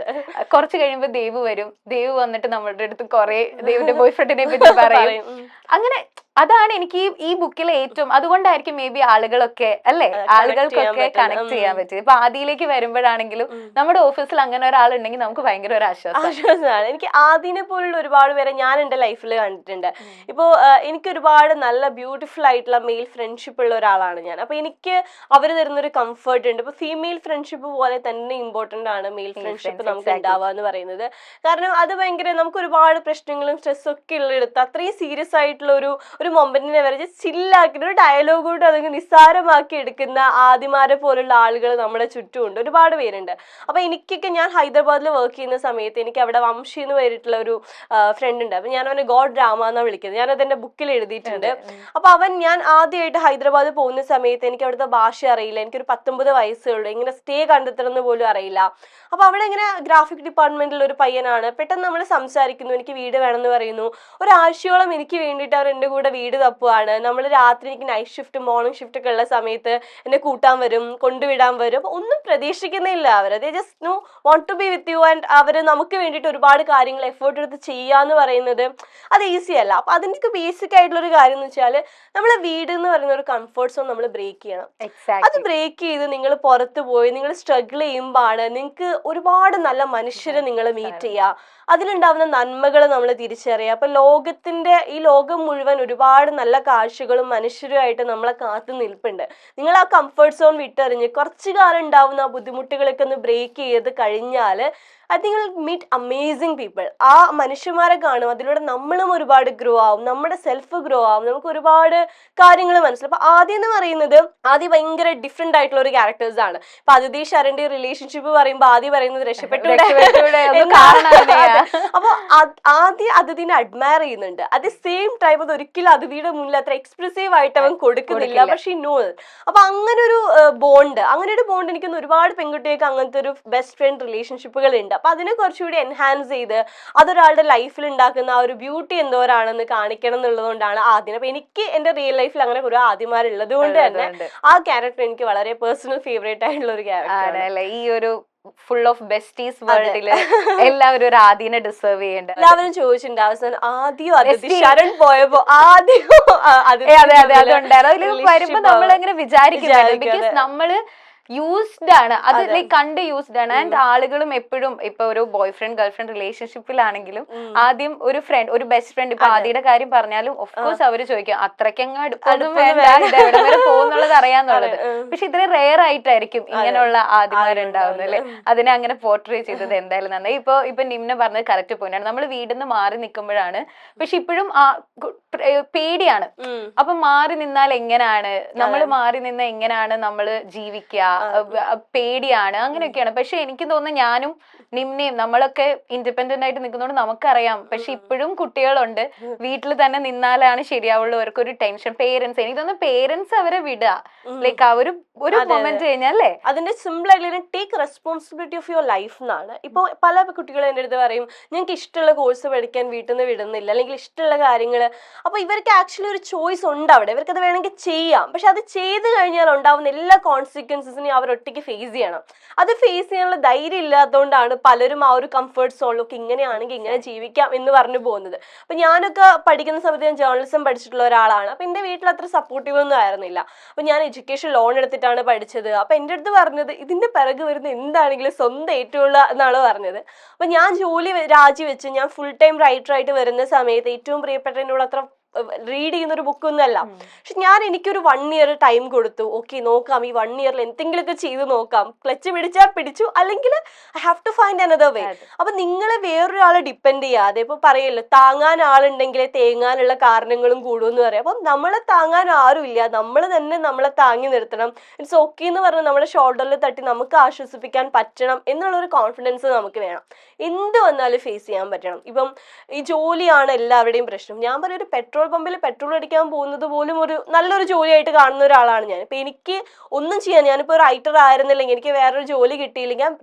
കുറച്ച് കഴിയുമ്പോ ദേവ് വരും, ദേവ് വന്നിട്ട് നമ്മളുടെ അടുത്ത് കുറെ ദേവിന്റെ ബോയ് ഫ്രണ്ടിനെ പറ്റി പറയും. അങ്ങനെ അതാണ് എനിക്ക് ഈ ബുക്കിലെ ഏറ്റവും, അതുകൊണ്ടായിരിക്കും മേ ബി ആളുകളൊക്കെ അല്ലെ, ആളുകൾക്കൊക്കെ കണക്ട് ചെയ്യാൻ പറ്റിയത്. ഇപ്പൊ ആദിയിലേക്ക് വരുമ്പോഴാണെങ്കിലും നമ്മുടെ ഓഫീസിൽ അങ്ങനെ ഒരാളുണ്ടെങ്കിൽ നമുക്ക് ഭയങ്കര ഒരു ആശ്വാസമാണ്. എനിക്ക് ആദിനെ പോലുള്ള ഒരുപാട് പേരെ ഞാൻ എന്റെ ലൈഫിൽ കണ്ടിട്ടുണ്ട്. ഇപ്പോ എനിക്ക് ഒരുപാട് നല്ല ബ്യൂട്ടിഫുൾ ആയിട്ടുള്ള മെയിൽ ഫ്രണ്ട്ഷിപ്പ് ഉള്ള ഒരാളാണ് ഞാൻ. അപ്പൊ എനിക്ക് അവർ തരുന്നൊരു കംഫർട്ട് ഉണ്ട്. ഇപ്പൊ ഫീമെയിൽ ഫ്രണ്ട്ഷിപ്പ് പോലെ തന്നെ ഇമ്പോർട്ടന്റ് ആണ് മെയിൽ ഫ്രണ്ട്ഷിപ്പ് നമുക്ക് ഉണ്ടാവുക എന്ന് പറയുന്നത്. കാരണം അത് ഭയങ്കര, നമുക്ക് ഒരുപാട് പ്രശ്നങ്ങളും സ്ട്രെസ്സും ഒക്കെ ഉള്ളെടുത്ത് അത്രയും സീരിയസ് ആയിട്ടുള്ള ഒരു മൊമെന്റിനെ വരെ ചില്ലാക്കി ഒരു ഡയലോഗ് കൊണ്ട് അതങ്ങ് നിസ്സാരമാക്കി എടുക്കുന്ന ആദിമാരെ പോലുള്ള ആളുകൾ നമ്മുടെ ചുറ്റുമുണ്ട്, ഒരുപാട് പേരുണ്ട്. അപ്പൊ എനിക്കൊക്കെ, ഞാൻ ഹൈദരാബാദിൽ വർക്ക് ചെയ്യുന്ന സമയത്ത് എനിക്ക് അവിടെ വംശി എന്ന് പേരിട്ടുള്ള ഒരു ഫ്രണ്ട് ഉണ്ട്. അപ്പൊ ഞാൻ അവനെ ഗോഡ് രാമ എന്നാണ് വിളിക്കുന്നത്. ഞാനത് എന്റെ ബുക്കിൽ എഴുതിയിട്ടുണ്ട്. അപ്പൊ ഞാൻ ആദ്യമായിട്ട് ഹൈദരാബാദ് പോകുന്ന സമയത്ത് എനിക്ക് അവിടുത്തെ ഭാഷ അറിയില്ല, എനിക്കൊരു 19 വയസ്സേ ഉള്ളൂ, ഇങ്ങനെ സ്റ്റേ കണ്ടെത്തണമെന്ന് പോലും അറിയില്ല. അപ്പൊ അവിടെ ഇങ്ങനെ ഗ്രാഫിക് ഡിപ്പാർട്ട്മെന്റിൽ ഒരു പയ്യനാണ്, പെട്ടെന്ന് നമ്മൾ സംസാരിക്കുന്നു, എനിക്ക് വീട് വേണമെന്ന് പറയുന്നു. ഒരാഴ്ചയോളം എനിക്ക് വേണ്ടിയിട്ട് അവർ എൻ്റെ കൂടെ വീട് തപ്പുവാണ്. നമ്മൾ രാത്രി എനിക്ക് നൈറ്റ് ഷിഫ്റ്റ് മോർണിംഗ് ഷിഫ്റ്റ് ഒക്കെ ഉള്ള സമയത്ത് എന്നെ കൂട്ടാൻ വരും, കൊണ്ടുവിടാൻ വരും. അപ്പൊ ഒന്നും പ്രതീക്ഷിക്കുന്നില്ല അവർ, they just no want to be with you. And അവർ നമുക്ക് വേണ്ടിയിട്ട് ഒരുപാട് കാര്യങ്ങൾ എഫേർട്ട് എടുത്ത് ചെയ്യാന്ന് പറയുന്നത് അത് ഈസി അല്ല. അപ്പൊ അതിന്റെ ബേസിക് ആയിട്ടുള്ള ഒരു കാര്യം എന്ന് വെച്ചാൽ നമ്മളെ വീട് എന്ന് പറയുന്ന ഒരു കംഫർട്ട് സോൺ നമ്മൾ ബ്രേക്ക് ചെയ്യണം. അത് ബ്രേക്ക് ചെയ്ത് നിങ്ങൾ പുറത്ത് പോയി നിങ്ങൾ സ്ട്രഗിൾ ചെയ്യുമ്പോഴാണ് നിങ്ങൾക്ക് ഒരുപാട് നല്ല മനുഷ്യരെ നിങ്ങൾ മീറ്റ് ചെയ്യുക, അതിലുണ്ടാവുന്ന നന്മകൾ നമ്മൾ തിരിച്ചറിയുക. അപ്പൊ ഈ ലോകം മുഴുവൻ ഒരുപാട് നല്ല കാഴ്ചകളും മനുഷ്യരുമായിട്ട് നമ്മളെ കാത്തു നിൽപ്പുണ്ട്. നിങ്ങൾ ആ കംഫർട്ട് സോൺ വിട്ടെറിഞ്ഞ് കുറച്ചു കാലം ഉണ്ടാവുന്ന ആ ബുദ്ധിമുട്ടുകളൊക്കെ ഒന്ന് ബ്രേക്ക് ചെയ്ത് കഴിഞ്ഞാൽ I think will meet amazing people. ആ മനുഷ്യന്മാരെ കാണും, അതിലൂടെ നമ്മളും ഒരുപാട് ഗ്രോ ആവും, നമ്മുടെ സെൽഫ് ഗ്രോ ആവും, നമുക്ക് ഒരുപാട് കാര്യങ്ങൾ മനസ്സിലാവും. അപ്പൊ ആദ്യം എന്ന് പറയുന്നത് ഭയങ്കര ഡിഫറെന്റ് ആയിട്ടുള്ള ഒരു ക്യാരക്ടേഴ്സ് ആണ്. ഇപ്പൊ അതിഥി ശരണ്യ റിലേഷൻഷിപ്പ് പറയുമ്പോൾ ആദ്യം പറയുന്നത് രക്ഷപ്പെട്ടൂടെ. അപ്പൊ ആദ്യം അതിഥിനെ അഡ്മയർ ചെയ്യുന്നുണ്ട്. അറ്റ് ദി സെയിം ടൈം അത് ഒരിക്കലും അതിഥിയുടെ മുന്നിൽ അത്ര എക്സ്പ്രസീവ് ആയിട്ട് അവൻ കൊടുക്കുന്നില്ല, പക്ഷെ നോൾ. അപ്പൊ അങ്ങനെ ഒരു ബോണ്ട് എനിക്ക് ഒരുപാട് പെൺകുട്ടികൾക്ക് അങ്ങനത്തെ ഒരു ബെസ്റ്റ് ഫ്രണ്ട് റിലേഷൻഷിപ്പുകൾ ഉണ്ട്. അപ്പൊ അതിനെ കുറച്ചുകൂടി എൻഹാൻസ് ചെയ്ത് അതൊരാളുടെ ലൈഫിൽ ഉണ്ടാക്കുന്ന ആ ഒരു ബ്യൂട്ടി എന്തോരാണെന്ന് കാണിക്കണം എന്നുള്ളതുകൊണ്ടാണ് ആദ്യം. അപ്പൊ എനിക്ക് എന്റെ റിയൽ ലൈഫിൽ അങ്ങനെ കുറെ ആദ്യമാരുള്ളത് കൊണ്ട് തന്നെ ആ ക്യാരക്ടർ എനിക്ക് വളരെ പേഴ്സണൽ ഫേവറേറ്റ് ആയിട്ടുള്ള ഒരു ക്യാരക്ടർ ആണ്. ഈ ഒരു ഫുൾ ഓഫ് ബെസ്റ്റീസ് വേൾഡില് എല്ലാവരും ഒരു ആദ്യനെ ഡിസേർവ് ചെയ്യേണ്ട. എല്ലാവരും ചോദിച്ചിട്ടുണ്ട് അവസാനം ആദ്യം ശരൺ പോയപ്പോ അതുണ്ടായിരുന്നു. അതിൽ വരുമ്പോ നമ്മൾ അങ്ങനെ വിചാരിക്കുന്നില്ല, ബിക്കോസ് നമ്മള് യൂസ്ഡ് ആണ്, അത് ലൈക്ക് കണ്ട് യൂസ്ഡ് ആണ്. ആൻഡ് ആളുകളും എപ്പോഴും ഇപ്പൊ ഒരു ബോയ് ഫ്രണ്ട് ഗേൾ ഫ്രണ്ട് റിലേഷൻഷിപ്പിലാണെങ്കിലും ആദ്യം ഒരു ഫ്രണ്ട്, ഒരു ബെസ്റ്റ് ഫ്രണ്ട്, ഇപ്പൊ ആദ്യയുടെ കാര്യം പറഞ്ഞാലും ഓഫ്കോഴ്സ് അവര് ചോദിക്കും അത്രയ്ക്കങ്ങ് അടുപ്പൊന്നും വേണ്ട, ഇത് എവിടെ വരെ പോകുന്നുള്ളത് അറിയാന്നുള്ളത്. പക്ഷെ ഇത്രയും റെയർ ആയിട്ടായിരിക്കും ഇങ്ങനെയുള്ള ആദ്യമാരുണ്ടാവുന്നത് അല്ലെ. അതിനെ അങ്ങനെ പോർട്രേ ചെയ്തത് എന്തായാലും നന്നായി. ഇപ്പൊ നിമ്ന പറഞ്ഞത് കറക്റ്റ് പോയിന്റ് ആണ്. നമ്മൾ വീട്ടിൽ നിന്ന് മാറി നിൽക്കുമ്പോഴാണ്, പക്ഷെ ഇപ്പോഴും പേടിയാണ്. അപ്പൊ മാറി നിന്നാൽ എങ്ങനെയാണ് നമ്മൾ മാറി നിന്ന് എങ്ങനെയാണ് നമ്മൾ ജീവിക്കുക, പേടിയാണ്, അങ്ങനെയൊക്കെയാണ്. പക്ഷെ എനിക്ക് തോന്നുന്നു ഞാനും നിമ്നയും നമ്മളൊക്കെ ഇൻഡിപെൻഡന്റ് ആയിട്ട് നിൽക്കുന്നതുകൊണ്ട് നമുക്കറിയാം. പക്ഷെ ഇപ്പോഴും കുട്ടികളുണ്ട്, വീട്ടിൽ തന്നെ നിന്നാലാണ് ശരിയാവുള്ളൂ, അവർക്കൊരു ടെൻഷൻ. പേരൻസ്, എനിക്ക് തോന്നുന്നു പേരൻസ് അവരെ വിടുക, ലൈക്ക് അവര് ഒരു മൊമെന്റ് കഴിഞ്ഞാലേ അതിന്റെ സിമ്പിൾ ആയിട്ട് take responsibility of your life എന്നാണ്. ഇപ്പൊ പല കുട്ടികളും എന്റെ അടുത്ത് പറയും ഞങ്ങൾക്ക് ഇഷ്ടമുള്ള കോഴ്സ് പഠിക്കാൻ വീട്ടിൽ നിന്ന് വിടുന്നില്ല, അല്ലെങ്കിൽ ഇഷ്ടമുള്ള കാര്യങ്ങള്. അപ്പൊ ഇവർക്ക് ആക്ച്വലി ഒരു ചോയ്സ് ഉണ്ട് അവിടെ, ഇവർക്ക് അത് വേണമെങ്കിൽ ചെയ്യാം. പക്ഷെ അത് ചെയ്ത് കഴിഞ്ഞാൽ ഉണ്ടാവുന്ന എല്ലാ കോൺസിക്വൻസസിനെയും അവർ ഒറ്റയ്ക്ക് ഫേസ് ചെയ്യണം. അത് ഫേസ് ചെയ്യാനുള്ള ധൈര്യം ഇല്ലാത്തതുകൊണ്ടാണ് പലരും ആ ഒരു കംഫർട്ട് സോണിലൊക്കെ ഇങ്ങനെയാണെങ്കിൽ ഇങ്ങനെ ജീവിക്കാം എന്ന് പറഞ്ഞു പോകുന്നത്. അപ്പൊ ഞാനൊക്കെ പഠിക്കുന്ന സമയത്ത് ഞാൻ ജേർണലിസം പഠിച്ചിട്ടുള്ള ഒരാളാണ്. അപ്പൊ എന്റെ വീട്ടിൽ അത്ര സപ്പോർട്ടീവ് ഒന്നും ആയിരുന്നില്ല. അപ്പൊ ഞാൻ എഡ്യൂക്കേഷൻ ലോൺ എടുത്തിട്ടാണ് പഠിച്ചത്. അപ്പൊ എൻ്റെ അടുത്ത് പറഞ്ഞത് ഇതിന്റെ പിറകെ വരുന്ന എന്താണെങ്കിലും സ്വന്തം ഏറ്റവും എന്നാണ് പറഞ്ഞത്. അപ്പൊ ഞാൻ ജോലി രാജിവെച്ച് ഞാൻ ഫുൾ ടൈം റൈറ്റർ ആയിട്ട് വരുന്ന സമയത്ത് ഏറ്റവും പ്രിയപ്പെട്ട എന്നോട് അത്ര റീഡ് ചെയ്യുന്ന ഒരു ബുക്കൊന്നുമല്ല. പക്ഷെ ഞാൻ എനിക്കൊരു 1 ഇയർ ടൈം കൊടുത്തു. ഓക്കെ നോക്കാം, ഈ 1 ഇയറിൽ എന്തെങ്കിലുമൊക്കെ ചെയ്ത് നോക്കാം, ക്ലച്ച് പിടിച്ചാൽ പിടിച്ചു, അല്ലെങ്കിൽ I have to find another way. അപ്പൊ നിങ്ങളെ വേറൊരാളെ ഡിപ്പെൻഡ് ചെയ്യാതെ, ഇപ്പൊ പറയല്ലോ താങ്ങാൻ ആളുണ്ടെങ്കിൽ തേങ്ങാനുള്ള കാരണങ്ങളും കൂടുമെന്ന് പറയാം. അപ്പം നമ്മളെ താങ്ങാൻ ആരുമില്ല, നമ്മൾ തന്നെ നമ്മളെ താങ്ങി നിർത്തണം. ഇറ്റ്സ് ഓക്കെ എന്ന് പറഞ്ഞാൽ നമ്മുടെ ഷോൾഡറിൽ തട്ടി നമുക്ക് ആശ്വസിപ്പിക്കാൻ പറ്റണം എന്നുള്ളൊരു കോൺഫിഡൻസ് നമുക്ക് വേണം. എന്ത് വന്നാലും ഫേസ് ചെയ്യാൻ പറ്റണം. ഇപ്പം ഈ ജോലിയാണ് എല്ലാവരുടെയും പ്രശ്നം. ഞാൻ പറയും ഒരു പെട്രോൾ പമ്പിൽ പെട്രോൾ അടിക്കാൻ പോകുന്നത് പോലും ഒരു നല്ലൊരു ജോലിയായിട്ട് കാണുന്ന ഒരാളാണ് ഞാൻ. ഇപ്പൊ എനിക്ക് ഒന്നും ചെയ്യാൻ, ഞാനിപ്പോ റൈറ്റർ ആയിരുന്നില്ലെങ്കിൽ എനിക്ക് വേറൊരു ജോലി കിട്ടിയില്ലെങ്കിൽ ഞാൻ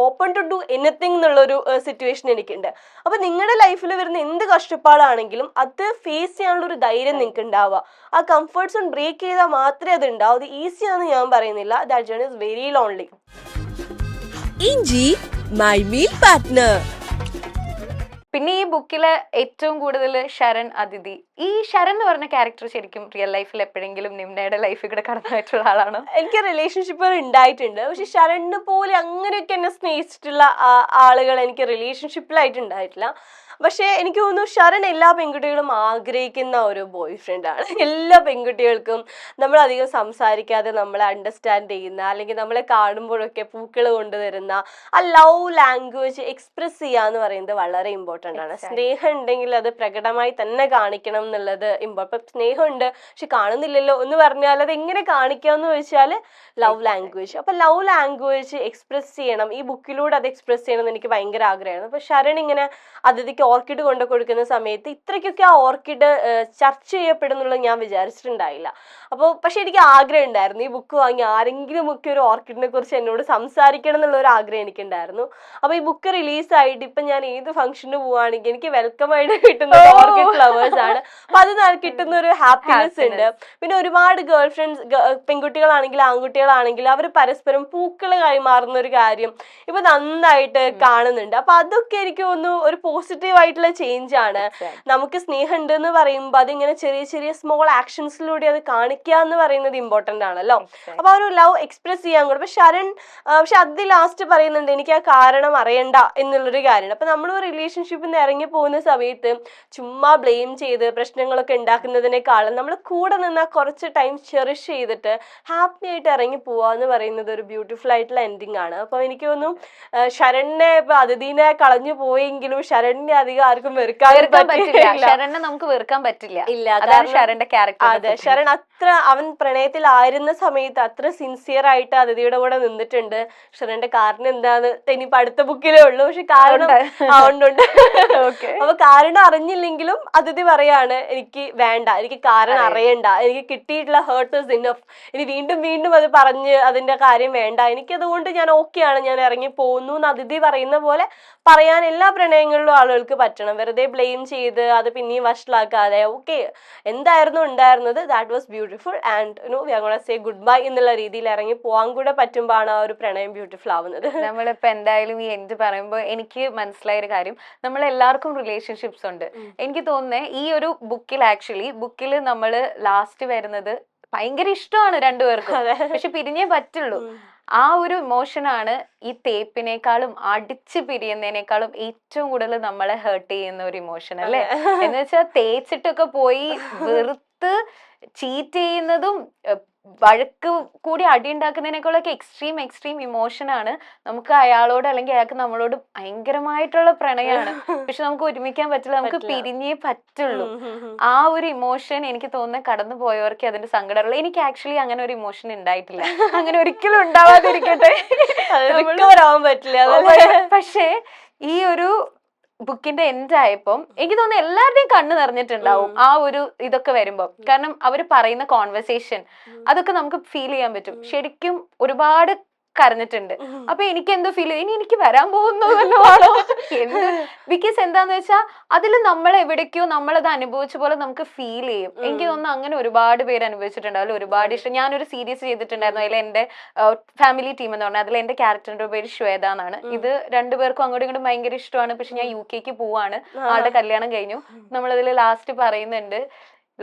ഓപ്പൺ ടു ഡു എനിത്തിങ് എന്നുള്ളൊരു സിറ്റുവേഷൻ എനിക്കുണ്ട്. അപ്പൊ നിങ്ങളുടെ ലൈഫിൽ വരുന്ന എന്ത് കഷ്ടപ്പാടാണെങ്കിലും അത് ഫേസ് ചെയ്യാനുള്ള ഒരു ധൈര്യം നിങ്ങൾക്ക് ഉണ്ടാവുക. ആ കംഫർട്ട് സോൺ ബ്രേക്ക് ചെയ്താൽ മാത്രമേ അത് ഉണ്ടാവൂ. അത് ഈസിയാണെന്ന് ഞാൻ പറയുന്നില്ല. That journey is very lonely. ഇഞ്ചി മൈ മീൽ പാർട്ട്ണർ. പിന്നെ ഈ ബുക്കിലെ ഏറ്റവും കൂടുതൽ ശരൺ അതിഥി, ഈ ശരൺ എന്ന് പറഞ്ഞ ക്യാരക്ടർ ശരിക്കും റിയൽ ലൈഫിൽ എപ്പോഴെങ്കിലും നിമ്നയുടെ ലൈഫിൽ കൂടെ കടന്നായിട്ടുള്ള ആളാണ്? എനിക്ക് റിലേഷൻഷിപ്പുകൾ ഉണ്ടായിട്ടുണ്ട്, പക്ഷെ ശരണിനെ പോലെ അങ്ങനെയൊക്കെ എന്നെ സ്നേഹിച്ചിട്ടുള്ള ആളുകൾ എനിക്ക് റിലേഷൻഷിപ്പിലായിട്ട് ഉണ്ടായിട്ടില്ല. പക്ഷെ എനിക്ക് തോന്നുന്നു ശരൺ എല്ലാ പെൺകുട്ടികളും ആഗ്രഹിക്കുന്ന ഒരു ബോയ് ഫ്രണ്ട് ആണ്. എല്ലാ പെൺകുട്ടികൾക്കും നമ്മൾ അധികം സംസാരിക്കാതെ നമ്മളെ അണ്ടർസ്റ്റാൻഡ് ചെയ്യുന്ന, അല്ലെങ്കിൽ നമ്മളെ കാണുമ്പോഴൊക്കെ പൂക്കൾ കൊണ്ടുവരുന്ന ആ ലവ് ലാംഗ്വേജ് എക്സ്പ്രസ് ചെയ്യാന്ന് പറയുന്നത് വളരെ ഇമ്പോർട്ടൻ്റ് ആണ്. സ്നേഹം ഉണ്ടെങ്കിൽ അത് പ്രകടമായി തന്നെ കാണിക്കണം എന്നുള്ളത് ഇമ്പോർട്ടൻ്റ്. സ്നേഹമുണ്ട് പക്ഷെ കാണുന്നില്ലല്ലോ എന്ന് പറഞ്ഞാൽ അത് എങ്ങനെ കാണിക്കാന്ന് ചോദിച്ചാൽ ലവ് ലാംഗ്വേജ്. അപ്പൊ ലവ് ലാംഗ്വേജ് എക്സ്പ്രസ് ചെയ്യണം, ഈ ബുക്കിലൂടെ അത് എക്സ്പ്രസ് ചെയ്യണം എന്ന് എനിക്ക് ഭയങ്കര ആഗ്രഹമാണ്. അപ്പൊ ശരൺ ഇങ്ങനെ അതിഥിക്ക് എനിക്ക് ഓർക്കിഡ് കൊണ്ടു കൊടുക്കുന്ന സമയത്ത് ഇത്രയ്ക്കൊക്കെ ആ ഓർക്കിഡ് ചർച്ച ചെയ്യപ്പെടുന്നുള്ളത് ഞാൻ വിചാരിച്ചിട്ടുണ്ടായില്ല. അപ്പോൾ പക്ഷെ എനിക്ക് ആഗ്രഹം ഉണ്ടായിരുന്നു, ഈ ബുക്ക് വാങ്ങി ആരെങ്കിലും ഒക്കെ ഒരു ഓർക്കിഡിനെ കുറിച്ച് എന്നോട് സംസാരിക്കണം എന്നുള്ള ഒരു ആഗ്രഹം എനിക്കുണ്ടായിരുന്നു. അപ്പോൾ ഈ ബുക്ക് റിലീസായിട്ട് ഇപ്പം ഞാൻ ഏത് ഫംഗ്ഷന് പോവുകയാണെങ്കിൽ എനിക്ക് വെൽക്കം ആയിട്ട് കിട്ടുന്നത് ഓർക്കിഡ് ഫ്ലവേഴ്സ് ആണ്. അപ്പം അത് കിട്ടുന്ന ഒരു ഹാപ്പിനെസ് ഉണ്ട്. പിന്നെ ഒരുപാട് ഗേൾ ഫ്രണ്ട്സ്, പെൺകുട്ടികളാണെങ്കിലും ആൺകുട്ടികളാണെങ്കിലും അവർ പരസ്പരം പൂക്കൾ കൈമാറുന്ന ഒരു കാര്യം ഇപ്പൊ നന്നായിട്ട് കാണുന്നുണ്ട്. അപ്പൊ അതൊക്കെ എനിക്ക് തോന്നുന്നു ഒരു പോസിറ്റീവ് ആയിട്ടുള്ള ചേഞ്ച് ആണ്. നമുക്ക് സ്നേഹം ഉണ്ട് എന്ന് പറയുമ്പോൾ അതിങ്ങനെ ചെറിയ ചെറിയ സ്മോൾ ആക്ഷൻസിലൂടെ അത് കാണിക്കുക എന്ന് പറയുന്നത് ഇമ്പോർട്ടന്റ് ആണല്ലോ. അപ്പൊ ആ ഒരു ലവ് എക്സ്പ്രസ് ചെയ്യാൻ കൂടെ. ശരൺ പക്ഷെ അത് ലാസ്റ്റ് പറയുന്നുണ്ട് എനിക്ക് ആ കാരണം അറിയണ്ട എന്നുള്ളൊരു കാര്യമാണ്. അപ്പൊ നമ്മൾ റിലേഷൻഷിപ്പിൽ നിന്ന് ഇറങ്ങി പോകുന്ന സമയത്ത് ചുമ്മാ ബ്ലെയിം ചെയ്ത് പ്രശ്നങ്ങളൊക്കെ ഉണ്ടാക്കുന്നതിനേക്കാളും നമ്മൾ കൂടെ നിന്നാൽ കുറച്ച് ടൈം ചെറിഷ് ചെയ്തിട്ട് ഹാപ്പി ആയിട്ട് ഇറങ്ങി പോവാന്ന് പറയുന്നത് ഒരു ബ്യൂട്ടിഫുൾ ആയിട്ടുള്ള എൻഡിങ് ആണ്. അപ്പൊ എനിക്ക് തോന്നുന്നു ശരണിനെ ഇപ്പൊ അതിഥീനെ കളഞ്ഞു പോയെങ്കിലും ശരണിനെ അധികം ആർക്കും വെറുക്കാൻ പറ്റില്ല. ശരണിനെ നമുക്ക് വെറുക്കാൻ പറ്റില്ല. ഇല്ല, അതാണ് ശരണിന്റെ ക്യാരക്ടർ. അതെ, ശരൺ അത്ര അവൻ പ്രണയത്തിലായിരുന്ന സമയത്ത് അത്ര സിൻസിയർ ആയിട്ട് അതിഥിയുടെ കൂടെ നിന്നിട്ടുണ്ട്. ശരണിന്റെ കാരണം എന്താന്ന് ഇനിയിപ്പോ അടുത്ത ബുക്കിലേ ഉള്ളൂ. പക്ഷെ കാരണം ഉണ്ട്. അപ്പൊ കാരണം അറിഞ്ഞില്ലെങ്കിലും അതിഥി പറയാണ് എനിക്ക് വേണ്ട, എനിക്ക് കാരണം അറിയണ്ട, എനിക്ക് കിട്ടിയിട്ടുള്ള ഹേർട്ട് ഇസ് ഇനഫ്, ഇനി വീണ്ടും വീണ്ടും അത് പറഞ്ഞ് അതിന്റെ കാര്യം വേണ്ട, എനിക്കതുകൊണ്ട് ഞാൻ ഓക്കെയാണ്, ഞാൻ ഇറങ്ങി പോകുന്നു എന്ന് അതിഥി പറയുന്ന പോലെ പറയാൻ എല്ലാ പ്രണയങ്ങളിലും ആളുകൾക്ക് പറ്റണം. വെറുതെ ബ്ലെയിം ചെയ്ത് അത് പിന്നെയും വഷളാക്കാതെ ഓക്കെ എന്തായിരുന്നു ഉണ്ടായിരുന്നത്, that was beautiful and we are gonna say good bye എന്നുള്ള രീതിയിൽ ഇറങ്ങി പോകാൻ കൂടെ പറ്റുമ്പോഴാണ് ആ ഒരു പ്രണയം ബ്യൂട്ടിഫുൾ ആവുന്നത്. നമ്മളിപ്പോ എന്തായാലും ഈ എൻഡ് പറയുമ്പോൾ എനിക്ക് മനസ്സിലായ ഒരു കാര്യം, നമ്മൾ എല്ലാവർക്കും റിലേഷൻഷിപ്സ് ഉണ്ട്. എനിക്ക് തോന്നുന്നത് ഈ ഒരു ബുക്കിൽ നമ്മൾ ലാസ്റ്റ് വരുന്നത് ഭയങ്കര ഇഷ്ടമാണ് രണ്ടുപേർക്കും, പക്ഷെ പിരിഞ്ഞേ പറ്റുള്ളൂ. ആ ഒരു ഇമോഷനാണ് ഈ തേപ്പിനേക്കാളും അടിച്ച് പിരിയുന്നതിനേക്കാളും ഏറ്റവും കൂടുതൽ നമ്മളെ ഹേർട്ട് ചെയ്യുന്ന ഒരു ഇമോഷൻ അല്ലേ. എന്ന് വെച്ചാൽ തേച്ചിട്ടൊക്കെ പോയി വെറുത്ത് ചീറ്റ് ചെയ്യുന്നതും വഴക്ക് കൂടി അടി ഉണ്ടാക്കുന്നതിനേക്കാളൊക്കെ എക്സ്ട്രീം ഇമോഷനാണ് നമുക്ക് അയാളോട് അല്ലെങ്കിൽ അയാൾക്ക് നമ്മളോട് ഭയങ്കരമായിട്ടുള്ള പ്രണയമാണ്, പക്ഷെ നമുക്ക് ഒരുമിക്കാൻ പറ്റില്ല, നമുക്ക് പിരിഞ്ഞേ പറ്റുള്ളൂ. ആ ഒരു ഇമോഷൻ എനിക്ക് തോന്നുന്നത് കടന്നു പോയവർക്ക് അതിന്റെ സങ്കടമുള്ള. എനിക്ക് ആക്ച്വലി അങ്ങനെ ഒരു ഇമോഷൻ ഉണ്ടായിട്ടില്ല, അങ്ങനെ ഒരിക്കലും ഉണ്ടാവാതിരിക്കട്ടെ, പക്ഷേ ഈ ഒരു ബുക്കിന്റെ എൻഡ് ആയപ്പം എനിക്ക് തോന്നുന്നു എല്ലാവരുടെയും കണ്ണ് നിറഞ്ഞിട്ടുണ്ടാവും ആ ഒരു ഇതൊക്കെ വരുമ്പോ. കാരണം അവര് പറയുന്ന കോൺവെർസേഷൻ അതൊക്കെ നമുക്ക് ഫീൽ ചെയ്യാൻ പറ്റും. ശരിക്കും ഒരുപാട് കരഞ്ഞിട്ടുണ്ട്. അപ്പൊ എനിക്ക് എന്തോ ഫീൽ ചെയ്യും, ഇനി എനിക്ക് വരാൻ പോകുന്നതല്ലോ ആണോ എന്ത്. ബിക്കോസ് എന്താന്ന് വെച്ചാൽ അതിൽ നമ്മൾ എവിടേക്കോ നമ്മളത് അനുഭവിച്ച പോലെ നമുക്ക് ഫീൽ ചെയ്യും. എനിക്ക് തോന്നുന്നു അങ്ങനെ ഒരുപാട് പേര് അനുഭവിച്ചിട്ടുണ്ടാവും. ഒരുപാട് ഇഷ്ടം. ഞാനൊരു സീരീസ് ചെയ്തിട്ടുണ്ടായിരുന്നു, അതിൽ എന്റെ ഫാമിലി ടീം എന്ന് പറഞ്ഞാൽ അതിൽ എന്റെ ക്യാരക്ടറിന്റെ പേര് ശ്വേത എന്നാണ്. ഇത് രണ്ടുപേർക്കും അങ്ങോട്ടും ഇങ്ങോട്ടും ഭയങ്കര ഇഷ്ടമാണ്. പക്ഷെ ഞാൻ UK പോവാണ്, ആളുടെ കല്യാണം കഴിഞ്ഞു. നമ്മളതിൽ ലാസ്റ്റ് പറയുന്നുണ്ട്,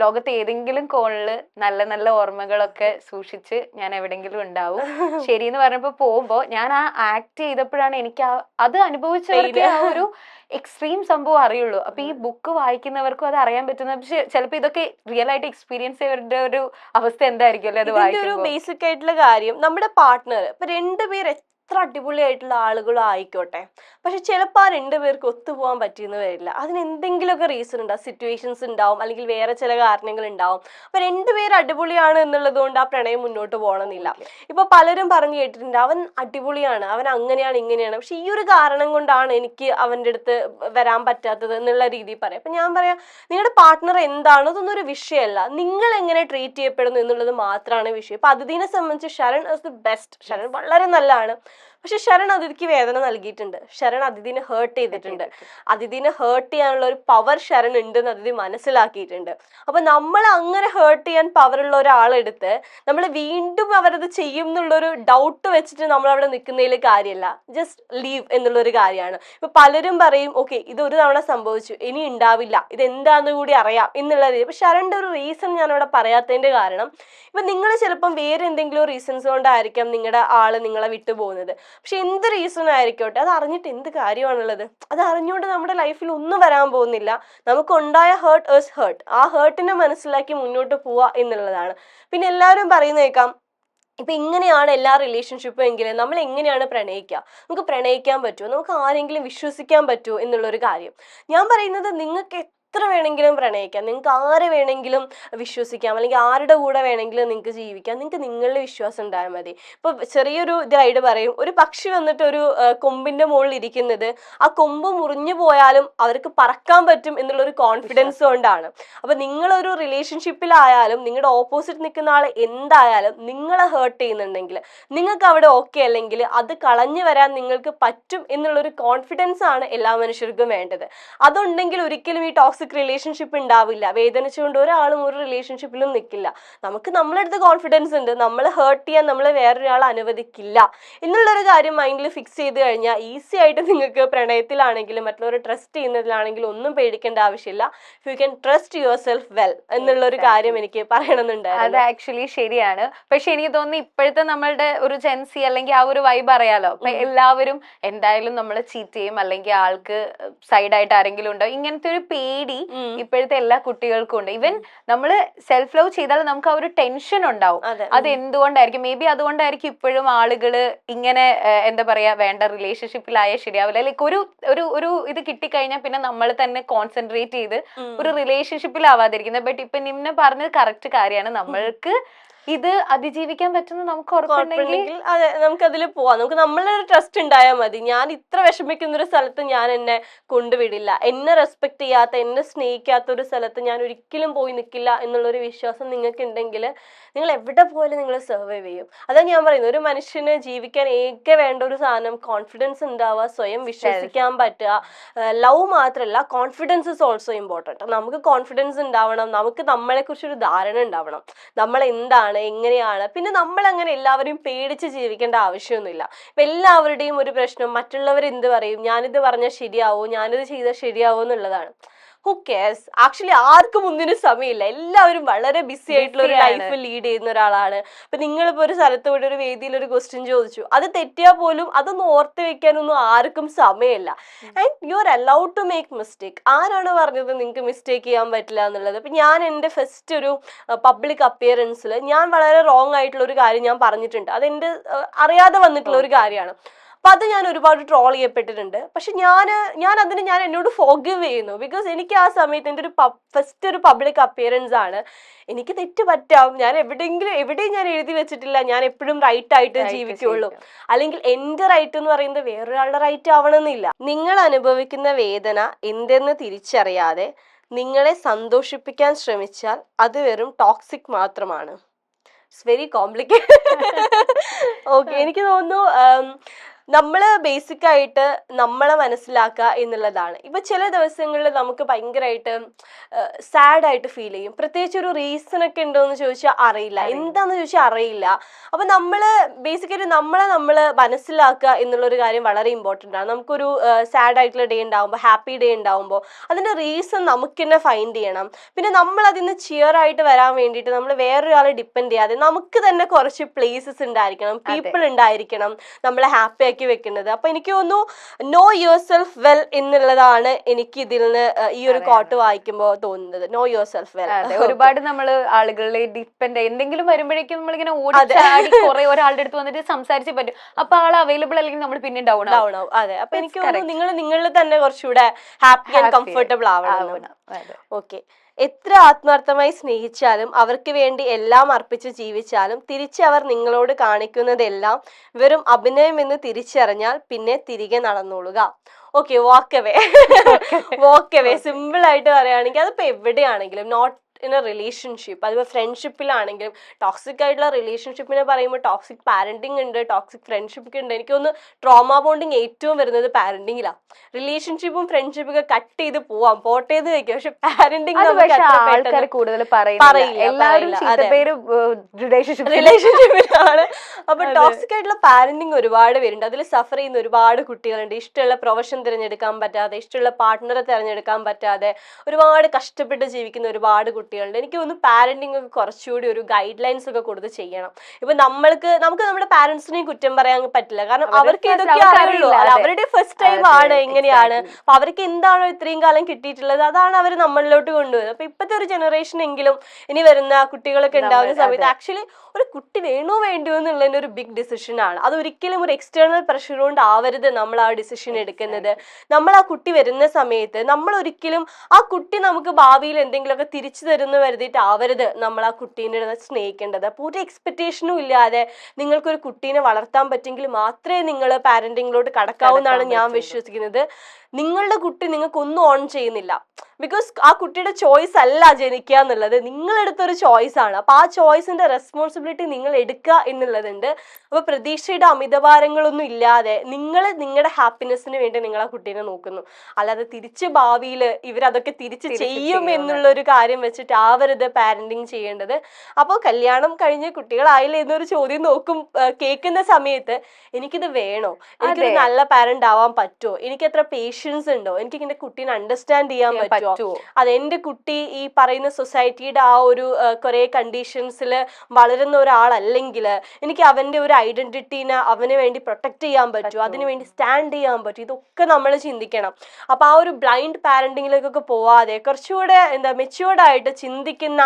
ലോകത്ത് ഏതെങ്കിലും കോണില് നല്ല നല്ല ഓർമ്മകളൊക്കെ സൂക്ഷിച്ച് ഞാൻ എവിടെങ്കിലും ഉണ്ടാവും ശരിയെന്ന് പറഞ്ഞപ്പോ പോകുമ്പോ ഞാൻ ആ ആക്ട് ചെയ്തപ്പോഴാണ് എനിക്ക് അത് അനുഭവിച്ചവർക്ക് ആ ഒരു എക്സ്ട്രീം സംഭവം അറിയുള്ളൂ. അപ്പൊ ഈ ബുക്ക് വായിക്കുന്നവർക്കും അത് അറിയാൻ പറ്റുന്ന, പക്ഷെ ചിലപ്പോ ഇതൊക്കെ റിയൽ ആയിട്ട് എക്സ്പീരിയൻസ് ചെയ്തവരുടെ ഒരു അവസ്ഥ എന്തായിരിക്കും അല്ലെ അത് വായിക്കുമ്പോൾ. ബേസിക് ആയിട്ടുള്ള കാര്യം, നമ്മുടെ പാർട്ട്ണർ ഇപ്പൊ രണ്ടുപേർ എത്ര അടിപൊളിയായിട്ടുള്ള ആളുകളും ആയിക്കോട്ടെ, പക്ഷെ ചിലപ്പോൾ ആ രണ്ടുപേർക്ക് ഒത്തുപോകാൻ പറ്റിയെന്ന് വരില്ല. അതിന് എന്തെങ്കിലുമൊക്കെ റീസൺ ഉണ്ടാവും, സിറ്റുവേഷൻസ് ഉണ്ടാവും, അല്ലെങ്കിൽ വേറെ ചില കാരണങ്ങൾ ഉണ്ടാവും. അപ്പൊ രണ്ടുപേർ അടിപൊളിയാണ് എന്നുള്ളത് കൊണ്ട് ആ പ്രണയം മുന്നോട്ട് പോകണമെന്നില്ല. ഇപ്പൊ പലരും പറഞ്ഞു കേട്ടിട്ടുണ്ട് അവൻ അടിപൊളിയാണ്, അവൻ അങ്ങനെയാണ് ഇങ്ങനെയാണ്, പക്ഷെ ഈ ഒരു കാരണം കൊണ്ടാണ് എനിക്ക് അവൻ്റെ അടുത്ത് വരാൻ പറ്റാത്തത് എന്നുള്ള രീതിയിൽ പറയാം. അപ്പൊ ഞാൻ പറയാം, നിങ്ങളുടെ പാർട്ട്ണർ എന്താണോ അതൊന്നും ഒരു വിഷയമല്ല, നിങ്ങൾ എങ്ങനെ ട്രീറ്റ് ചെയ്യപ്പെടുന്നു എന്നുള്ളത് മാത്രമാണ് വിഷയം. ഇപ്പൊ അതിഥിനെ സംബന്ധിച്ച് Sharan is the best, Sharan വളരെ നല്ലതാണ്. പക്ഷെ ശരൺ അതിഥിക്ക് വേദന നൽകിയിട്ടുണ്ട്, ശരൺ അതിഥിനെ ഹേർട്ട് ചെയ്തിട്ടുണ്ട്. അതിഥിനെ ഹേർട്ട് ചെയ്യാനുള്ള ഒരു പവർ ശരൺ ഉണ്ടെന്ന് അതിഥി മനസ്സിലാക്കിയിട്ടുണ്ട്. അപ്പൊ നമ്മൾ അങ്ങനെ ഹേർട്ട് ചെയ്യാൻ പവറുള്ള ഒരാളെടുത്ത് നമ്മൾ വീണ്ടും അവരത് ചെയ്യും എന്നുള്ളൊരു ഡൗട്ട് വെച്ചിട്ട് നമ്മൾ അവിടെ നിൽക്കുന്നതിൽ കാര്യമല്ല. ജസ്റ്റ് ലീവ് എന്നുള്ളൊരു കാര്യമാണ്. ഇപ്പൊ പലരും പറയും ഓക്കെ ഇത് ഒരു തവണ സംഭവിച്ചു, ഇനി ഉണ്ടാവില്ല, ഇതെന്താന്ന് കൂടി അറിയാം എന്നുള്ള രീതി. അപ്പൊ ശരണിന്റെ ഒരു റീസൺ ഞാനവിടെ പറയാത്തതിന്റെ കാരണം, ഇപ്പൊ നിങ്ങൾ ചിലപ്പം വേറെ എന്തെങ്കിലും റീസൺസ് കൊണ്ടായിരിക്കാം നിങ്ങളുടെ ആള് നിങ്ങളെ വിട്ടു പോകുന്നത്. പക്ഷെ എന്ത് റീസൺ ആയിരിക്കോട്ടെ, അത് അറിഞ്ഞിട്ട് എന്ത് കാര്യമാണുള്ളത്? അത് അറിഞ്ഞുകൊണ്ട് നമ്മുടെ ലൈഫിൽ ഒന്നും വരാൻ പോകുന്നില്ല. നമുക്കുണ്ടായ ഹേർട്ട് ഈസ് ഹേർട്ട്, ആ ഹേർട്ടിനെ മനസ്സിലാക്കി മുന്നോട്ട് പോവുക എന്നുള്ളതാണ്. പിന്നെ എല്ലാവരും പറയുന്നേക്കാം ഇപ്പൊ ഇങ്ങനെയാണ് എല്ലാ റിലേഷൻഷിപ്പും എങ്കിലും നമ്മൾ എങ്ങനെയാണ് പ്രണയിക്കുക, നമുക്ക് പ്രണയിക്കാൻ പറ്റുമോ, നമുക്ക് ആരെങ്കിലും വിശ്വസിക്കാൻ പറ്റുമോ എന്നുള്ളൊരു കാര്യം. ഞാൻ പറയുന്നത് നിങ്ങൾക്ക് എത്ര വേണമെങ്കിലും പ്രണയിക്കാം, നിങ്ങൾക്ക് ആരെ വേണമെങ്കിലും വിശ്വസിക്കാം, അല്ലെങ്കിൽ ആരുടെ കൂടെ വേണമെങ്കിലും നിങ്ങൾക്ക് ജീവിക്കാം. നിങ്ങൾക്ക് നിങ്ങളുടെ വിശ്വാസം ഉണ്ടായാൽ മതി. ഇപ്പൊ ചെറിയൊരു ഇതായിട്ട് പറയും, ഒരു പക്ഷി വന്നിട്ട് ഒരു കൊമ്പിന്റെ മുകളിൽ ഇരിക്കുന്നത് ആ കൊമ്പ് മുറിഞ്ഞു പോയാലും അവർക്ക് പറക്കാൻ പറ്റും എന്നുള്ളൊരു കോൺഫിഡൻസ് കൊണ്ടാണ്. അപ്പൊ നിങ്ങളൊരു റിലേഷൻഷിപ്പിലായാലും നിങ്ങളുടെ ഓപ്പോസിറ്റ് നിൽക്കുന്ന ആൾ എന്തായാലും നിങ്ങളെ ഹേർട്ട് ചെയ്യുന്നുണ്ടെങ്കിൽ, നിങ്ങൾക്ക് അവിടെ ഓക്കെ അല്ലെങ്കിൽ അത് കളഞ്ഞു വരാൻ നിങ്ങൾക്ക് പറ്റും എന്നുള്ളൊരു കോൺഫിഡൻസ് ആണ് എല്ലാ മനുഷ്യർക്കും വേണ്ടത്. അതുണ്ടെങ്കിൽ ഒരിക്കലും ഈ ടോക്സിക് റിലേഷൻഷിപ്പ് ഉണ്ടാവില്ല. വേദനിച്ചുകൊണ്ട് ഒരാളും ഒരു റിലേഷൻഷിപ്പിലും നിൽക്കില്ല. നമുക്ക് നമ്മളെ അടുത്ത് കോൺഫിഡൻസ് ഉണ്ട്, നമ്മൾ ഹേർട്ട് ചെയ്യാൻ നമ്മൾ വേറൊരാൾ അനുവദിക്കില്ല എന്നുള്ളൊരു കാര്യം മൈൻഡിൽ ഫിക്സ് ചെയ്ത് കഴിഞ്ഞാൽ ഈസി ആയിട്ട് നിങ്ങൾക്ക് പ്രണയത്തിലാണെങ്കിലും മറ്റുള്ളവരെ ട്രസ്റ്റ് ചെയ്യുന്നതിലാണെങ്കിലും ഒന്നും പേടിക്കേണ്ട ആവശ്യമില്ല. If you can trust your self well എന്നുള്ളൊരു കാര്യം എനിക്ക് പറയണമെന്നുണ്ടായിരുന്നു. അത് ആക്ച്വലി ശരിയാണ്. പക്ഷെ എനിക്ക് തോന്നുന്നു ഇപ്പോഴത്തെ നമ്മളുടെ ഒരു ജെൻസി അല്ലെങ്കിൽ ആ ഒരു വൈബ് അറിയാലോ, അപ്പൊ എല്ലാവരും എന്തായാലും നമ്മൾ ചീറ്റ് ചെയ്യും അല്ലെങ്കിൽ ആൾക്ക് സൈഡായിട്ട് ആരെങ്കിലും ഉണ്ടോ, ഇങ്ങനത്തെ ഒരു പേടി ഇപ്പോഴത്തെ എല്ലാ കുട്ടികൾക്കും ഉണ്ട്. ഈവൻ നമ്മള് സെൽഫ് ലവ് ചെയ്താൽ നമുക്ക് ആ ഒരു ടെൻഷൻ ഉണ്ടാവും. അത് എന്തുകൊണ്ടായിരിക്കും? മേ ബി അതുകൊണ്ടായിരിക്കും ഇപ്പോഴും ആളുകള് ഇങ്ങനെ എന്താ പറയാ, വേണ്ട റിലേഷൻഷിപ്പിലായ ശരിയാവില്ല, ലൈക്ക് ഒരു ഇത് കിട്ടിക്കഴിഞ്ഞാൽ പിന്നെ നമ്മൾ തന്നെ കോൺസെൻട്രേറ്റ് ചെയ്ത് ഒരു റിലേഷൻഷിപ്പിലാവാതിരിക്കുന്നത്. ബട്ട് ഇപ്പൊ നിമ്ന പറഞ്ഞത് കറക്റ്റ് കാര്യമാണ്. നമ്മൾക്ക് ഇത് അതിജീവിക്കാൻ പറ്റുന്ന നമുക്ക് ഉറപ്പുണ്ടെങ്കിൽ അതെ, നമുക്ക് അതിൽ പോവാം. നമുക്ക് നമ്മളെ ഒരു ട്രസ്റ്റ് ഉണ്ടായാൽ മതി. ഞാൻ ഇത്ര വിഷമിക്കുന്ന ഒരു സ്ഥലത്ത് ഞാൻ എന്നെ കൊണ്ടുവിടില്ല, എന്നെ റെസ്പെക്ട് ചെയ്യാത്ത എന്നെ സ്നേഹിക്കാത്ത ഒരു സ്ഥലത്ത് ഞാൻ ഒരിക്കലും പോയി നിൽക്കില്ല എന്നുള്ളൊരു വിശ്വാസം നിങ്ങൾക്ക് ഉണ്ടെങ്കിൽ നിങ്ങൾ എവിടെ പോയാലും നിങ്ങൾ സർവൈവ് ചെയ്യും. അതാണ് ഞാൻ പറയുന്നത്, ഒരു മനുഷ്യന് ജീവിക്കാൻ ഏക വേണ്ട ഒരു സാധനം കോൺഫിഡൻസ് ഉണ്ടാവുക, സ്വയം വിശ്വസിക്കാൻ പറ്റുക. ലവ് മാത്രമല്ല, കോൺഫിഡൻസ് ഇസ് ഓൾസോ ഇമ്പോർട്ടൻറ്റ്. നമുക്ക് കോൺഫിഡൻസ് ഉണ്ടാവണം, നമുക്ക് നമ്മളെ കുറിച്ചൊരു ധാരണ ഉണ്ടാവണം, നമ്മൾ എന്താണ് എങ്ങനെയാണ്. പിന്നെ നമ്മൾ അങ്ങനെ എല്ലാവരെയും പേടിച്ച് ജീവിക്കേണ്ട ആവശ്യമൊന്നുമില്ല. ഇപ്പൊ എല്ലാവരുടെയും ഒരു പ്രശ്നം മറ്റുള്ളവർ എന്ത് പറയും, ഞാനിത് പറഞ്ഞാൽ ശരിയാവോ, ഞാനിത് ചെയ്താൽ ശരിയാവോ എന്നുള്ളതാണ്. Who CARES? ആക്ച്വലി ആർക്കും ഒന്നിനും സമയമില്ല. എല്ലാവരും വളരെ ബിസി ആയിട്ടുള്ള ഒരു ലൈഫ് ലീഡ് ചെയ്യുന്ന ഒരാളാണ്. ഇപ്പൊ നിങ്ങളിപ്പോ ഒരു സ്ഥലത്ത് പോയിട്ട് ഒരു വേദിയിൽ ഒരു ക്വസ്റ്റ്യൻ ചോദിച്ചു, അത് തെറ്റിയാൽ പോലും അതൊന്നും ഓർത്ത് വെക്കാനൊന്നും ആർക്കും സമയമില്ല. And you are allowed to make mistake. ആരാണ് പറഞ്ഞത് നിങ്ങൾക്ക് മിസ്റ്റേക്ക് ചെയ്യാൻ പറ്റില്ല എന്നുള്ളത്? ഇപ്പൊ ഞാൻ എൻ്റെ ഫസ്റ്റ് ഒരു പബ്ലിക് അപ്പിയറൻസിൽ ഞാൻ വളരെ റോങ് ആയിട്ടുള്ള ഒരു കാര്യം ഞാൻ പറഞ്ഞിട്ടുണ്ട്. അതെന്റെ അറിയാതെ വന്നിട്ടുള്ള ഒരു കാര്യമാണ്. അപ്പൊ അത് ഞാൻ ഒരുപാട് ട്രോൾ ചെയ്യപ്പെട്ടിട്ടുണ്ട്. പക്ഷെ ഞാൻ അതിന് എന്നോട് ഫോർഗിവ് ചെയ്യുന്നു. ബിക്കോസ് എനിക്ക് ആ സമയത്ത് എൻ്റെ ഒരു ഫസ്റ്റ് ഒരു പബ്ലിക് അപ്പിയറൻസ് ആണ്. എനിക്ക് തെറ്റ് പറ്റാം, ഞാൻ എവിടെയും ഞാൻ എഴുതി വെച്ചിട്ടില്ല ഞാൻ എപ്പോഴും റൈറ്റ് ആയിട്ട് ജീവിക്കുള്ളൂ, അല്ലെങ്കിൽ എൻ്റെ റൈറ്റ് എന്ന് പറയുന്നത് വേറൊരാളുടെ റൈറ്റ് ആവണമെന്നില്ല. നിങ്ങൾ അനുഭവിക്കുന്ന വേദന എന്തെന്ന് തിരിച്ചറിയാതെ നിങ്ങളെ സന്തോഷിപ്പിക്കാൻ ശ്രമിച്ചാൽ അത് വെറും ടോക്സിക് മാത്രമാണ്. It's very complicated. ഓക്കെ, എനിക്ക് തോന്നുന്നു നമ്മള് ബേസിക് ആയിട്ട് നമ്മളെ മനസ്സിലാക്കുക എന്നുള്ളതാണ്. ഇപ്പൊ ചില ദിവസങ്ങളിൽ നമുക്ക് ഭയങ്കരമായിട്ട് സാഡ് ആയിട്ട് ഫീൽ ചെയ്യും. പ്രത്യേകിച്ച് ഒരു റീസൺ ഒക്കെ ഉണ്ടോ എന്ന് ചോദിച്ചാൽ അറിയില്ല, എന്താന്ന് ചോദിച്ചാൽ അറിയില്ല. അപ്പൊ നമ്മള് ബേസിക്കലി നമ്മള് മനസ്സിലാക്കുക എന്നുള്ളൊരു കാര്യം വളരെ ഇമ്പോർട്ടൻ്റ് ആണ്. നമുക്കൊരു സാഡ് ആയിട്ടുള്ള ഡേ ഉണ്ടാവുമ്പോൾ, ഹാപ്പി ഡേ ഉണ്ടാവുമ്പോൾ അതിന്റെ റീസൺ നമുക്ക് തന്നെ ഫൈൻഡ് ചെയ്യണം. പിന്നെ നമ്മൾ അതിന് ചിയർ ആയിട്ട് വരാൻ വേണ്ടിയിട്ട് നമ്മൾ വേറൊരാളെ ഡിപ്പെൻഡ് ചെയ്യാതെ നമുക്ക് തന്നെ കുറച്ച് പ്ലേസസ് ഉണ്ടായിരിക്കണം, പീപ്പിൾ ഉണ്ടായിരിക്കണം നമ്മളെ ഹാപ്പി ആക്കി വെക്കുന്നത്. അപ്പൊ എനിക്ക് തോന്നുന്നു നോ യുവർ സെൽഫ് വെൽ എന്നുള്ളതാണ് എനിക്ക് ഇതിൽ നിന്ന് ഈ ഒരു കോട്ട് വായിക്കുമ്പോൾ തോന്നുന്നത്. No your self well. ഒരുപാട് നമ്മള് ആളുകളെ ഡിപ്പെൻഡ് എന്തെങ്കിലും വരുമ്പോഴേക്കും നമ്മളിങ്ങനെ ഓടി കുറെ ഒരാളുടെ അടുത്ത് വന്നിട്ട് സംസാരിച്ചേ പറ്റും. അപ്പൊ ആൾ അവൈലബിൾ അല്ലെങ്കിൽ നമ്മൾ പിന്നെ ഡൗൺ ആവും. അതെ, അപ്പൊ എനിക്ക് തോന്നുന്നു നിങ്ങളിൽ തന്നെ കുറച്ചുകൂടെ ഹാപ്പി ആൻഡ് കംഫർട്ടബിൾ ആവണം. ഓക്കെ, എത്ര ആത്മാർത്ഥമായി സ്നേഹിച്ചാലും അവർക്ക് വേണ്ടി എല്ലാം അർപ്പിച്ച് ജീവിച്ചാലും തിരിച്ച് അവർ നിങ്ങളോട് കാണിക്കുന്നതെല്ലാം വെറും അഭിനയം എന്ന് തിരിച്ചറിഞ്ഞാൽ പിന്നെ തിരികെ നടന്നോളുക. ഓക്കെ, വാക്ക് അവേ സിമ്പിൾ ആയിട്ട് പറയുകയാണെങ്കിൽ അതിപ്പോ എവിടെയാണെങ്കിലും, നോട്ട് ഇൻ എ റിലേഷൻഷിപ്പ്, അതിപ്പോൾ ഫ്രണ്ട്ഷിപ്പിലാണെങ്കിലും ടോക്സിക് ആയിട്ടുള്ള റിലേഷൻഷിപ്പിനെ പറയുമ്പോൾ ടോക്സിക് പാരന്റിങ് ഉണ്ട്, ടോക്സിക് ഫ്രണ്ട്ഷിപ്പ് ഉണ്ട്. എനിക്കൊന്ന് ട്രോമ ബോണ്ടിങ് ഏറ്റവും വരുന്നത് പാരന്റിങ്ങിലാണ്. റിലേഷൻഷിപ്പും ഫ്രണ്ട്ഷിപ്പും ഒക്കെ കട്ട് ചെയ്ത് പോവാം, പോട്ടേന്ന് വെക്കാം, പക്ഷെ പാരന്റിങ് ആൾക്കാർ കൂടുതൽ റിലേഷൻഷിപ്പിലാണ്. അപ്പൊ ടോക്സിക് ആയിട്ടുള്ള പാരന്റിങ് ഒരുപാട് പേരുണ്ട്. അതിൽ സഫർ ചെയ്യുന്ന ഒരുപാട് കുട്ടികളുണ്ട്. ഇഷ്ടമുള്ള പ്രൊഫഷൻ തിരഞ്ഞെടുക്കാൻ പറ്റാതെ, ഇഷ്ടമുള്ള പാർട്ട്ണറെ തിരഞ്ഞെടുക്കാൻ പറ്റാതെ ഒരുപാട് കഷ്ടപ്പെട്ട് ജീവിക്കുന്ന ഒരുപാട് കുട്ടികൾ കുട്ടികളുണ്ട്. എനിക്ക് തോന്നുന്നു പാരന്റിങ് ഒക്കെ കുറച്ചുകൂടി ഒരു ഗൈഡ് ലൈൻസ് ഒക്കെ കൊടുത്ത് ചെയ്യണം. ഇപ്പൊ നമുക്ക് നമ്മുടെ പാരന്റ്സിനെയും കുറ്റം പറയാൻ പറ്റില്ല, കാരണം അവർക്ക് ഇതൊക്കെ അറിയുള്ളൂ, അവരുടെ ഫസ്റ്റ് ടൈം ആണ് എങ്ങനെയാണ്, അപ്പൊ അവർക്ക് എന്താണോ ഇത്രയും കാലം കിട്ടിയിട്ടുള്ളത് അതാണ് അവർ നമ്മളിലോട്ട് കൊണ്ടുവരുന്നത്. അപ്പൊ ഇപ്പോഴത്തെ ഒരു ജനറേഷൻ എങ്കിലും ഇനി വരുന്ന കുട്ടികളൊക്കെ ഉണ്ടാവുന്ന സമയത്ത് ആക്ച്വലി ഒരു കുട്ടി വേണോ വേണ്ടയോ എന്നുള്ളതിന്റെ ഒരു ബിഗ് ഡിസിഷൻ ആണ്. അതൊരിക്കലും ഒരു എക്സ്റ്റേണൽ പ്രഷർ കൊണ്ട് ആവരുത് നമ്മൾ ആ ഡിസിഷൻ എടുക്കുന്നത്. നമ്മൾ ആ കുട്ടി വരുന്ന സമയത്ത് നമ്മൾ ഒരിക്കലും ആ കുട്ടി നമുക്ക് ഭാവിയിൽ എന്തെങ്കിലുമൊക്കെ തിരിച്ചു തരുന്ന കരുതിയിട്ട് ആവരുത് നമ്മൾ ആ കുട്ടീനെ സ്നേഹിക്കേണ്ടത്. അപ്പോൾ ഒരു എക്സ്പെക്ടേഷനും ഇല്ലാതെ നിങ്ങൾക്കൊരു കുട്ടീനെ വളർത്താൻ പറ്റുമെങ്കിൽ മാത്രമേ നിങ്ങൾ പാരന്റിങ്ങിലോട്ട് കടക്കാവൂന്നാണ് ഞാൻ വിശ്വസിക്കുന്നത്. നിങ്ങളുടെ കുട്ടി നിങ്ങൾക്കൊന്നും ഓൺ ചെയ്യുന്നില്ല, ബിക്കോസ് ആ കുട്ടിയുടെ ചോയ്സ് അല്ല ജനിക്കുക എന്നുള്ളത്, നിങ്ങളെടുത്തൊരു ചോയ്സ് ആണ്. അപ്പൊ ആ ചോയ്സിന്റെ റെസ്പോൺസിബിലിറ്റി നിങ്ങൾ എടുക്കുക എന്നുള്ളതുണ്ട്. അപ്പൊ പ്രതീക്ഷയുടെ അമിതഭാരങ്ങളൊന്നും ഇല്ലാതെ നിങ്ങൾ നിങ്ങളുടെ ഹാപ്പിനെസ്സിന് വേണ്ടി നിങ്ങൾ ആ കുട്ടീനെ നോക്കുന്നു, അല്ലാതെ തിരിച്ച് ഭാവിയിൽ ഇവരതൊക്കെ തിരിച്ച് ചെയ്യും എന്നുള്ള ഒരു കാര്യം വെച്ചിട്ട് ആവരുത് പാരന്റിങ് ചെയ്യേണ്ടത്. അപ്പോൾ കല്യാണം കഴിഞ്ഞ് കുട്ടികളായില്ലേ എന്നൊരു ചോദ്യം കേൾക്കുന്ന സമയത്ത് എനിക്കിത് വേണോ, എനിക്കൊരു നല്ല പാരന്റ് ആവാൻ പറ്റുമോ, എനിക്ക് എത്ര പേഷ്യൻസ് ഉണ്ടോ, എനിക്ക് എന്റെ കുട്ടീനെ അണ്ടർസ്റ്റാൻഡ് ചെയ്യാൻ പറ്റുമോ, അതെ എന്റെ കുട്ടി ഈ പറയുന്ന സൊസൈറ്റിയുടെ ആ ഒരു കുറെ കണ്ടീഷൻസിൽ വളരുന്ന ഒരാളല്ലെങ്കിൽ എനിക്ക് അവന്റെ ഒരു ഐഡന്റിറ്റീനെ അവന് വേണ്ടി പ്രൊട്ടക്ട് ചെയ്യാൻ പറ്റുമോ, അതിനു വേണ്ടി സ്റ്റാൻഡ് ചെയ്യാൻ പറ്റും, ഇതൊക്കെ നമ്മൾ ചിന്തിക്കണം. അപ്പൊ ആ ഒരു ബ്ലൈൻഡ് പാരന്റിങ്ങിലേക്കൊക്കെ പോവാതെ കുറച്ചുകൂടെ മെച്യൂർഡ് ആയിട്ട് ചിന്തിക്കുന്ന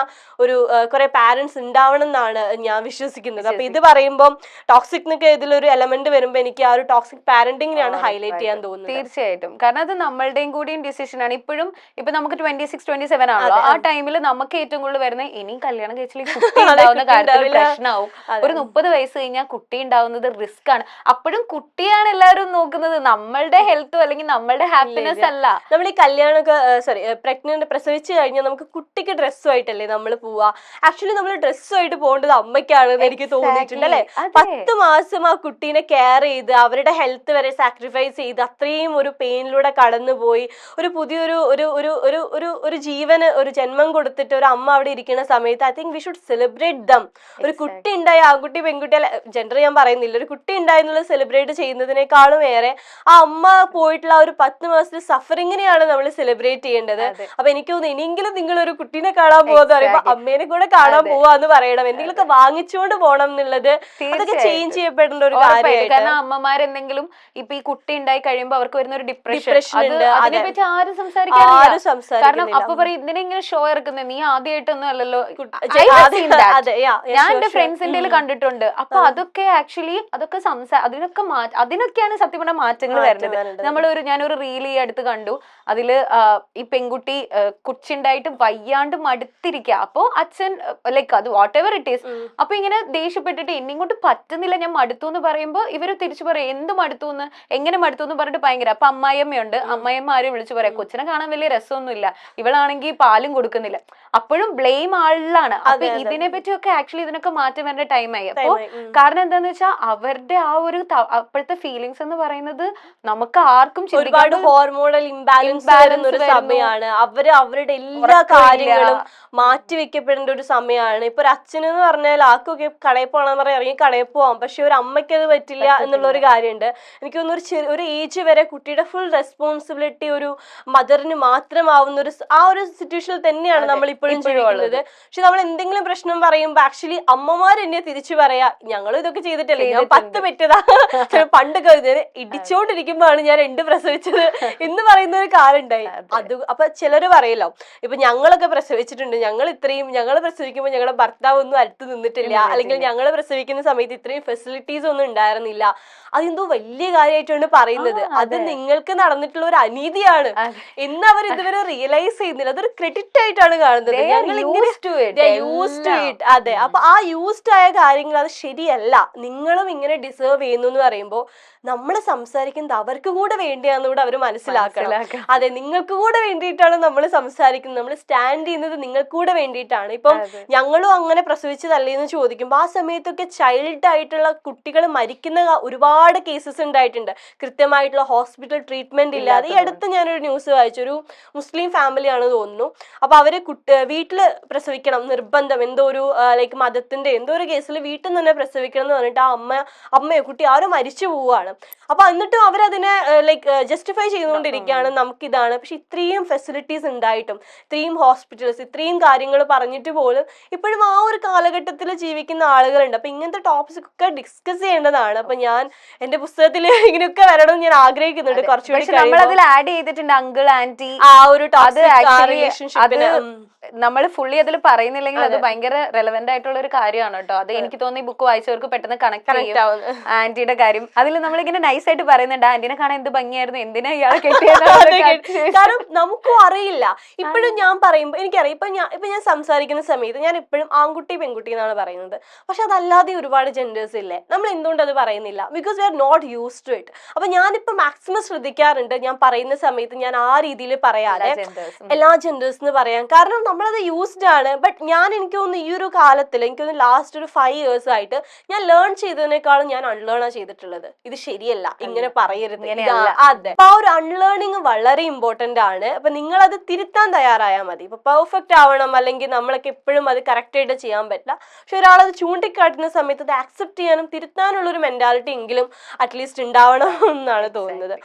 ഒരു കുറെ പാരന്റ്സ് ഉണ്ടാവണം എന്നാണ് ഞാൻ വിശ്വസിക്കുന്നത്. അപ്പൊ ഇത് പറയുമ്പോൾ ടോക്സിക് എന്നൊക്കെ ഇതിലൊരു എലമെന്റ് വരുമ്പോൾ എനിക്ക് ആ ഒരു ടോക്സിക് പാരന്റിങ്ങിനെയാണ് ഹൈലൈറ്റ് ചെയ്യാൻ തോന്നുന്നത്. തീർച്ചയായിട്ടും, കാരണം അത് നമ്മളുടെയും കൂടിയും ഡിസിഷൻ ആണ്. ഇപ്പോഴും ഇപ്പൊ നമുക്ക് 26-27 ആണല്ലോ, ആ ടൈമിൽ നമുക്ക് ഏറ്റവും കൂടുതൽ വരുന്ന ഇനി കല്യാണം കഴിച്ചില്ലെങ്കിൽ കുട്ടി ഉണ്ടാവുന്ന കാര്യത്തിൽ പ്രശ്നമാവും. ഒരു 30 വയസ്സ് കഴിഞ്ഞാൽ കുട്ടി ഉണ്ടാവുന്നത് റിസ്ക് ആണ്. അപ്പോഴും കുട്ടിയാണ് എല്ലാവരും നോക്കുന്നത്, നമ്മളുടെ ഹെൽത്തും അല്ലെങ്കിൽ നമ്മളുടെ ഹാപ്പിനെസ് അല്ല. നമ്മൾ ഈ കല്യാണമൊക്കെ പ്രഗ്നന്റ് പ്രസവിച്ചു കഴിഞ്ഞാൽ നമുക്ക് കുട്ടിക്ക് ഡ്രസ്സുമായിട്ടല്ലേ നമ്മൾ പോവാ. ആക്ച്വലി നമ്മൾ ഡ്രസ്സുമായിട്ട് പോകേണ്ടത് അമ്മയ്ക്കാണെന്ന് എനിക്ക് തോന്നിയിട്ടുണ്ട് അല്ലെ. 10 മാസം ആ കുട്ടീനെ കെയർ ചെയ്ത് അവരുടെ ഹെൽത്ത് വരെ സാക്രിഫൈസ് ചെയ്ത് അത്രയും ഒരു പെയിനിലൂടെ കടന്നുപോയി ഒരു പുതിയൊരു ഒരു ഒരു ഒരു ഒരു ഒരു ജീവന് ഒരു ജന്മം കൊടുത്തിട്ട് ഒരു അമ്മ അവിടെ ഇരിക്കുന്ന സമയത്ത് I think we should celebrate dum. ഒരു കുട്ടി ഉണ്ടായി, ആൺകുട്ടി പെൺകുട്ടി ജെൻഡർ ഞാൻ പറയുന്നില്ല, ഒരു കുട്ടി ഉണ്ടായി എന്നുള്ളത് സെലിബ്രേറ്റ് ചെയ്യുന്നതിനേക്കാളും ഏറെ ആ അമ്മ പോയിട്ടുള്ള ഒരു 10 മാസത്തെ സഫറിങ്ങിനെയാണ് നമ്മൾ സെലിബ്രേറ്റ് ചെയ്യേണ്ടത്. അപ്പൊ എനിക്ക് തോന്നുന്നു ഇനിയെങ്കിലും നിങ്ങൾ ഒരു കുട്ടീനെ കാണാൻ പോകാന്ന് പറയുമ്പോ അമ്മേനെ കൂടെ കാണാൻ പോവാന്ന് പറയണം, എന്തെങ്കിലുമൊക്കെ വാങ്ങിച്ചുകൊണ്ട് പോകണം എന്നുള്ളത് അതൊക്കെ ചേഞ്ച് ചെയ്യപ്പെടേണ്ട ഒരു കാര്യമായിട്ട്. കാരണം അമ്മമാരെന്തെങ്കിലും ഇപ്പൊ ഈ കുട്ടി ഉണ്ടായി കഴിയുമ്പോൾ അവർക്ക് വരുന്ന ഒരു ഡിപ്രഷൻ അതിനെപ്പറ്റി ആരും സംസാരിക്കാറില്ല. കാരണം അപ്പൊ പറയും ഇതിനെ ഇങ്ങനെ ഷോ ഇറക്കുന്നത് നീ ആദ്യമായിട്ടൊന്നും അല്ലല്ലോ. ഞാൻ എന്റെ ഫ്രണ്ട്സിന്റെ കണ്ടിട്ടുണ്ട്. അപ്പൊ അതൊക്കെ ആക്ച്വലി അതൊക്കെ അതിനൊക്കെയാണ് സത്യം പറഞ്ഞ മാറ്റങ്ങൾ വരുന്നത്. ഞാനൊരു റീൽ ഈ അടുത്ത് കണ്ടു, അതില് ഈ പെൺകുട്ടി കുച്ചിണ്ടായിട്ട് വയ്യാണ്ട് മടുത്തിരിക്കുക. അപ്പൊ അച്ഛൻ ലൈക്ക് അത് വാട്ട് എവർ ഇറ്റ് ഈസ്, അപ്പൊ ഇങ്ങനെ ദേഷ്യപ്പെട്ടിട്ട് ഇന്നിങ്ങോട്ട് പറ്റുന്നില്ല ഞാൻ മടുത്തു എന്ന് പറയുമ്പോ ഇവര് തിരിച്ചു പറയും എന്ത് മടുത്തു എന്ന്, എങ്ങനെ മടുത്തു എന്ന് പറഞ്ഞിട്ട് ഭയങ്കര. അപ്പൊ അമ്മായിയമ്മയുണ്ട്, അമ്മായിയമ്മ ആരും വിളിച്ചു പറയാം കൊച്ചിനെ കാണാൻ വലിയ രസമൊന്നുമില്ല, ഇവളാണെങ്കിൽ പാലും കൊടുക്കുന്നില്ല. അപ്പോഴും ബ്ലെയിം ആളിലാണ്. അപ്പൊ ഇതിനെ പറ്റിയൊക്കെ ആക്ച്വലി ഇതിനൊക്കെ മാറ്റം വരേണ്ട ടൈമായി. അപ്പൊ കാരണം എന്താന്ന് വെച്ചാൽ അവരുടെ ആ ഒരു അപ്പോഴത്തെ ഫീലിങ്സ് എന്ന് പറയുന്നത് നമുക്ക് ആർക്കും ഒരുപാട് ഹോർമോണൽ ഇംബാലൻസ് വരുന്ന ഒരു സമയമാണ്. അവരുടെ എല്ലാ കാര്യങ്ങളും മാറ്റിവെക്കപ്പെടേണ്ട ഒരു സമയമാണ്. ഇപ്പൊ ഒരു അച്ഛനെന്ന് പറഞ്ഞാൽ ആർക്കൊക്കെ കടയിൽ പോകണമെന്ന് പറയാൻ ഇറങ്ങി കടയിൽ പോവാം, പക്ഷെ ഒരു അമ്മയ്ക്ക് അത് പറ്റില്ല എന്നുള്ള ഒരു കാര്യമുണ്ട്. എനിക്ക് തോന്നുന്നു ഒരു ഏജ് വരെ കുട്ടിയുടെ ഫുൾ റെസ്പോൺസിബിലിറ്റി ഒരു മദറിന് മാത്രമാവുന്ന ആ ഒരു സിറ്റുവേഷനിൽ തന്നെയാണ് നമ്മൾ ഇപ്പോഴും ജീവിക്കുന്നത്. പക്ഷെ നമ്മൾ എന്തെങ്കിലും പ്രശ്നം പറയുമ്പോൾ ആക്ച്വലി അമ്മമാർ എന്നെ തിരിച്ചു പറയാ ഞങ്ങളും ഇതൊക്കെ ചെയ്തിട്ടല്ലേ, ഞാൻ 10 പെറ്റതാ, പണ്ടൊക്കെ ഇടിച്ചോണ്ടിരിക്കുമ്പോഴാണ് ഞാൻ 2 പ്രസവിച്ചത് എന്ന് പറയുന്ന ഒരു കാര്യം ഉണ്ടായി. അത് അപ്പൊ ചിലര് പറയല്ലോ ഇപ്പൊ ഞങ്ങളൊക്കെ പ്രസവിച്ചിട്ടുണ്ട്, ഞങ്ങൾ പ്രസവിക്കുമ്പോൾ ഞങ്ങളുടെ ഭർത്താവ് ഒന്നും അടുത്ത് നിന്നിട്ടില്ല, അല്ലെങ്കിൽ ഞങ്ങൾ പ്രസവിക്കുന്ന സമയത്ത് ഇത്രയും ഫെസിലിറ്റീസ് ഒന്നും ഉണ്ടായിരുന്നില്ല. അതെന്തോ വലിയ കാര്യമായിട്ടാണ് പറയുന്നത്. അത് നിങ്ങൾക്ക് നടന്നിട്ടുള്ള ഒരു അനീതിയാണ് എന്ന് അവർ ഇതുവരെ റിയലൈസ് ചെയ്യുന്നില്ല. അതൊരു ക്രെഡിറ്റ് ആയിട്ടാണ് കാണുന്നത്. ഞങ്ങൾ അതെ, അപ്പൊ ആ യൂസ്ഡ് ആയ കാര്യങ്ങൾ അത് ശരിയല്ല, നിങ്ങളും ഇങ്ങനെ ഡിസേർവ് ചെയ്യുന്നു എന്ന് പറയുമ്പോൾ നമ്മൾ സംസാരിക്കുന്നത് അവർക്ക് കൂടെ വേണ്ടിയാണെന്നുകൂടെ അവർ മനസ്സിലാക്കണം. അതെ, നിങ്ങൾക്ക് കൂടെ വേണ്ടിയിട്ടാണ് നമ്മൾ സംസാരിക്കുന്നത്, നമ്മൾ സ്റ്റാൻഡ് ചെയ്യുന്നത് നിങ്ങൾക്ക് കൂടെ വേണ്ടിയിട്ടാണ്. ഇപ്പം ഞങ്ങളും അങ്ങനെ പ്രസവിച്ചതല്ലേ എന്ന് ചോദിക്കുമ്പോൾ ആ സമയത്തൊക്കെ ചൈൽഡ് ആയിട്ടുള്ള കുട്ടികൾ മരിക്കുന്ന ഒരുപാട് കേസസ് ഉണ്ടായിട്ടുണ്ട്, കൃത്യമായിട്ടുള്ള ഹോസ്പിറ്റൽ ട്രീറ്റ്മെന്റ് ഇല്ലാതെ. ഈ അടുത്ത് ഞാനൊരു ന്യൂസ് വായിച്ചു, ഒരു മുസ്ലിം ഫാമിലിയാണ് തോന്നുന്നു. അപ്പൊ അവര് വീട്ടില് പ്രസവിക്കണം നിർബന്ധം, എന്തോ ഒരു ലൈക്ക് മതത്തിന്റെ എന്തോ ഒരു കേസിൽ വീട്ടിൽ നിന്ന് തന്നെ പ്രസവിക്കണം എന്ന് പറഞ്ഞിട്ട് ആ അമ്മയോ കുട്ടി ആരോ മരിച്ചു പോവുകയാണ്. അപ്പൊ എന്നിട്ടും അവരതിനെ ലൈക്ക് ജസ്റ്റിഫൈ ചെയ്തുകൊണ്ടിരിക്കുകയാണ് നമുക്കിതാണ്. പക്ഷെ ഇത്രയും ഫെസിലിറ്റീസ് ഉണ്ടായിട്ടും, ഇത്രയും ഹോസ്പിറ്റൽസ്, ഇത്രയും കാര്യങ്ങൾ പറഞ്ഞിട്ട് പോലും ഇപ്പോഴും ആ ഒരു കാലഘട്ടത്തിൽ ജീവിക്കുന്ന ആളുകളുണ്ട്. അപ്പൊ ഇങ്ങനത്തെ ടോപ്പിക്സ് ഒക്കെ ഡിസ്കസ് ചെയ്യേണ്ടതാണ്. അപ്പൊ ഞാൻ എന്റെ പുസ്തകത്തിൽ ഇങ്ങനെയൊക്കെ വരണം ഞാൻ ആഗ്രഹിക്കുന്നുണ്ട് കുറച്ചുകൂടി. നമ്മൾ അതിൽ ആഡ് ചെയ്തിട്ടുണ്ട് അങ്കിൾ ആന്റി, ആ ഒരു റിലേഷൻഷിപ്പിന് നമ്മൾ ഫുള്ളി അതിൽ പറയുന്നില്ലെങ്കിൽ അത് ഭയങ്കര റെലവെന്റ് ആയിട്ടുള്ള ഒരു കാര്യമാണ് കേട്ടോ. അത് എനിക്ക് തോന്നുന്നു ഈ ബുക്ക് വായിച്ചവർക്ക് പെട്ടെന്ന് കണക്ട് ചെയ്യും ആന്റിയുടെ കാര്യം. അതിൽ നമ്മളിങ്ങനെ നൈസ് ആയിട്ട് പറയുന്നുണ്ട് ആന്റിനെ കാണാൻ എന്ത് ഭംഗിയായിരുന്നു, എന്തിനാ ഇയാളെ കെട്ടിയത്. കാരണം നമുക്കും അറിയില്ല. ഇപ്പോഴും ഞാൻ പറയുമ്പോൾ എനിക്കറിയാം, ഇപ്പൊ ഞാൻ സംസാരിക്കുന്ന സമയത്ത് ഞാൻ ഇപ്പോഴും ആൺകുട്ടി പെൺകുട്ടി എന്നാണ് പറയുന്നത്. പക്ഷെ അതല്ലാതെ ഒരുപാട് ജെൻഡേഴ്സ് ഇല്ലേ, നമ്മൾ എന്തുകൊണ്ട് അത് പറയുന്നില്ല? Because we are not use to it. അപ്പൊ ഞാനിപ്പോ മാക്സിമം ശ്രദ്ധിക്കാറുണ്ട് ഞാൻ പറയുന്ന സമയത്ത് ഞാൻ ആ രീതിയിൽ പറയാതെ എല്ലാ ജെൻഡേഴ്സ് എന്ന് പറയാൻ. കാരണം നമ്മളത് യൂസ്ഡ് ആണ്. ബട്ട് എനിക്ക് തോന്നുന്നു ഈ ഒരു കാലത്തിൽ എനിക്ക് തോന്നുന്നു ലാസ്റ്റ് ഒരു 5 years ആയിട്ട് ഞാൻ ലേൺ ചെയ്തതിനേക്കാളും ഞാൻ അൺലേൺ ചെയ്തിട്ടുള്ളത്. ഇത് ശരിയല്ല, ഇങ്ങനെ പറയരുത്. അതെ, അപ്പൊ ആ ഒരു അൺലേണിങ് വളരെ ഇമ്പോർട്ടന്റ് ആണ്. അപ്പൊ നിങ്ങൾ അത് തിരുത്താൻ തയ്യാറായാൽ മതി. ഇപ്പൊ പെർഫെക്റ്റ് ആവണം അല്ലെങ്കിൽ നമ്മളൊക്കെ എപ്പോഴും അത് കറക്റ്റ് ആയിട്ട് ചെയ്യാൻ പറ്റില്ല. പക്ഷെ ഒരാളത് ചൂണ്ടിക്കാട്ടുന്ന സമയത്ത് അത് ആക്സെപ്റ്റ് ചെയ്യാനും തിരുത്താനുള്ള ഒരു മെന്റാലിറ്റി എങ്കിലും അറ്റ്ലീസ്റ്റ് ഉണ്ടാവണം എന്നാണ് തോന്നുന്നത്.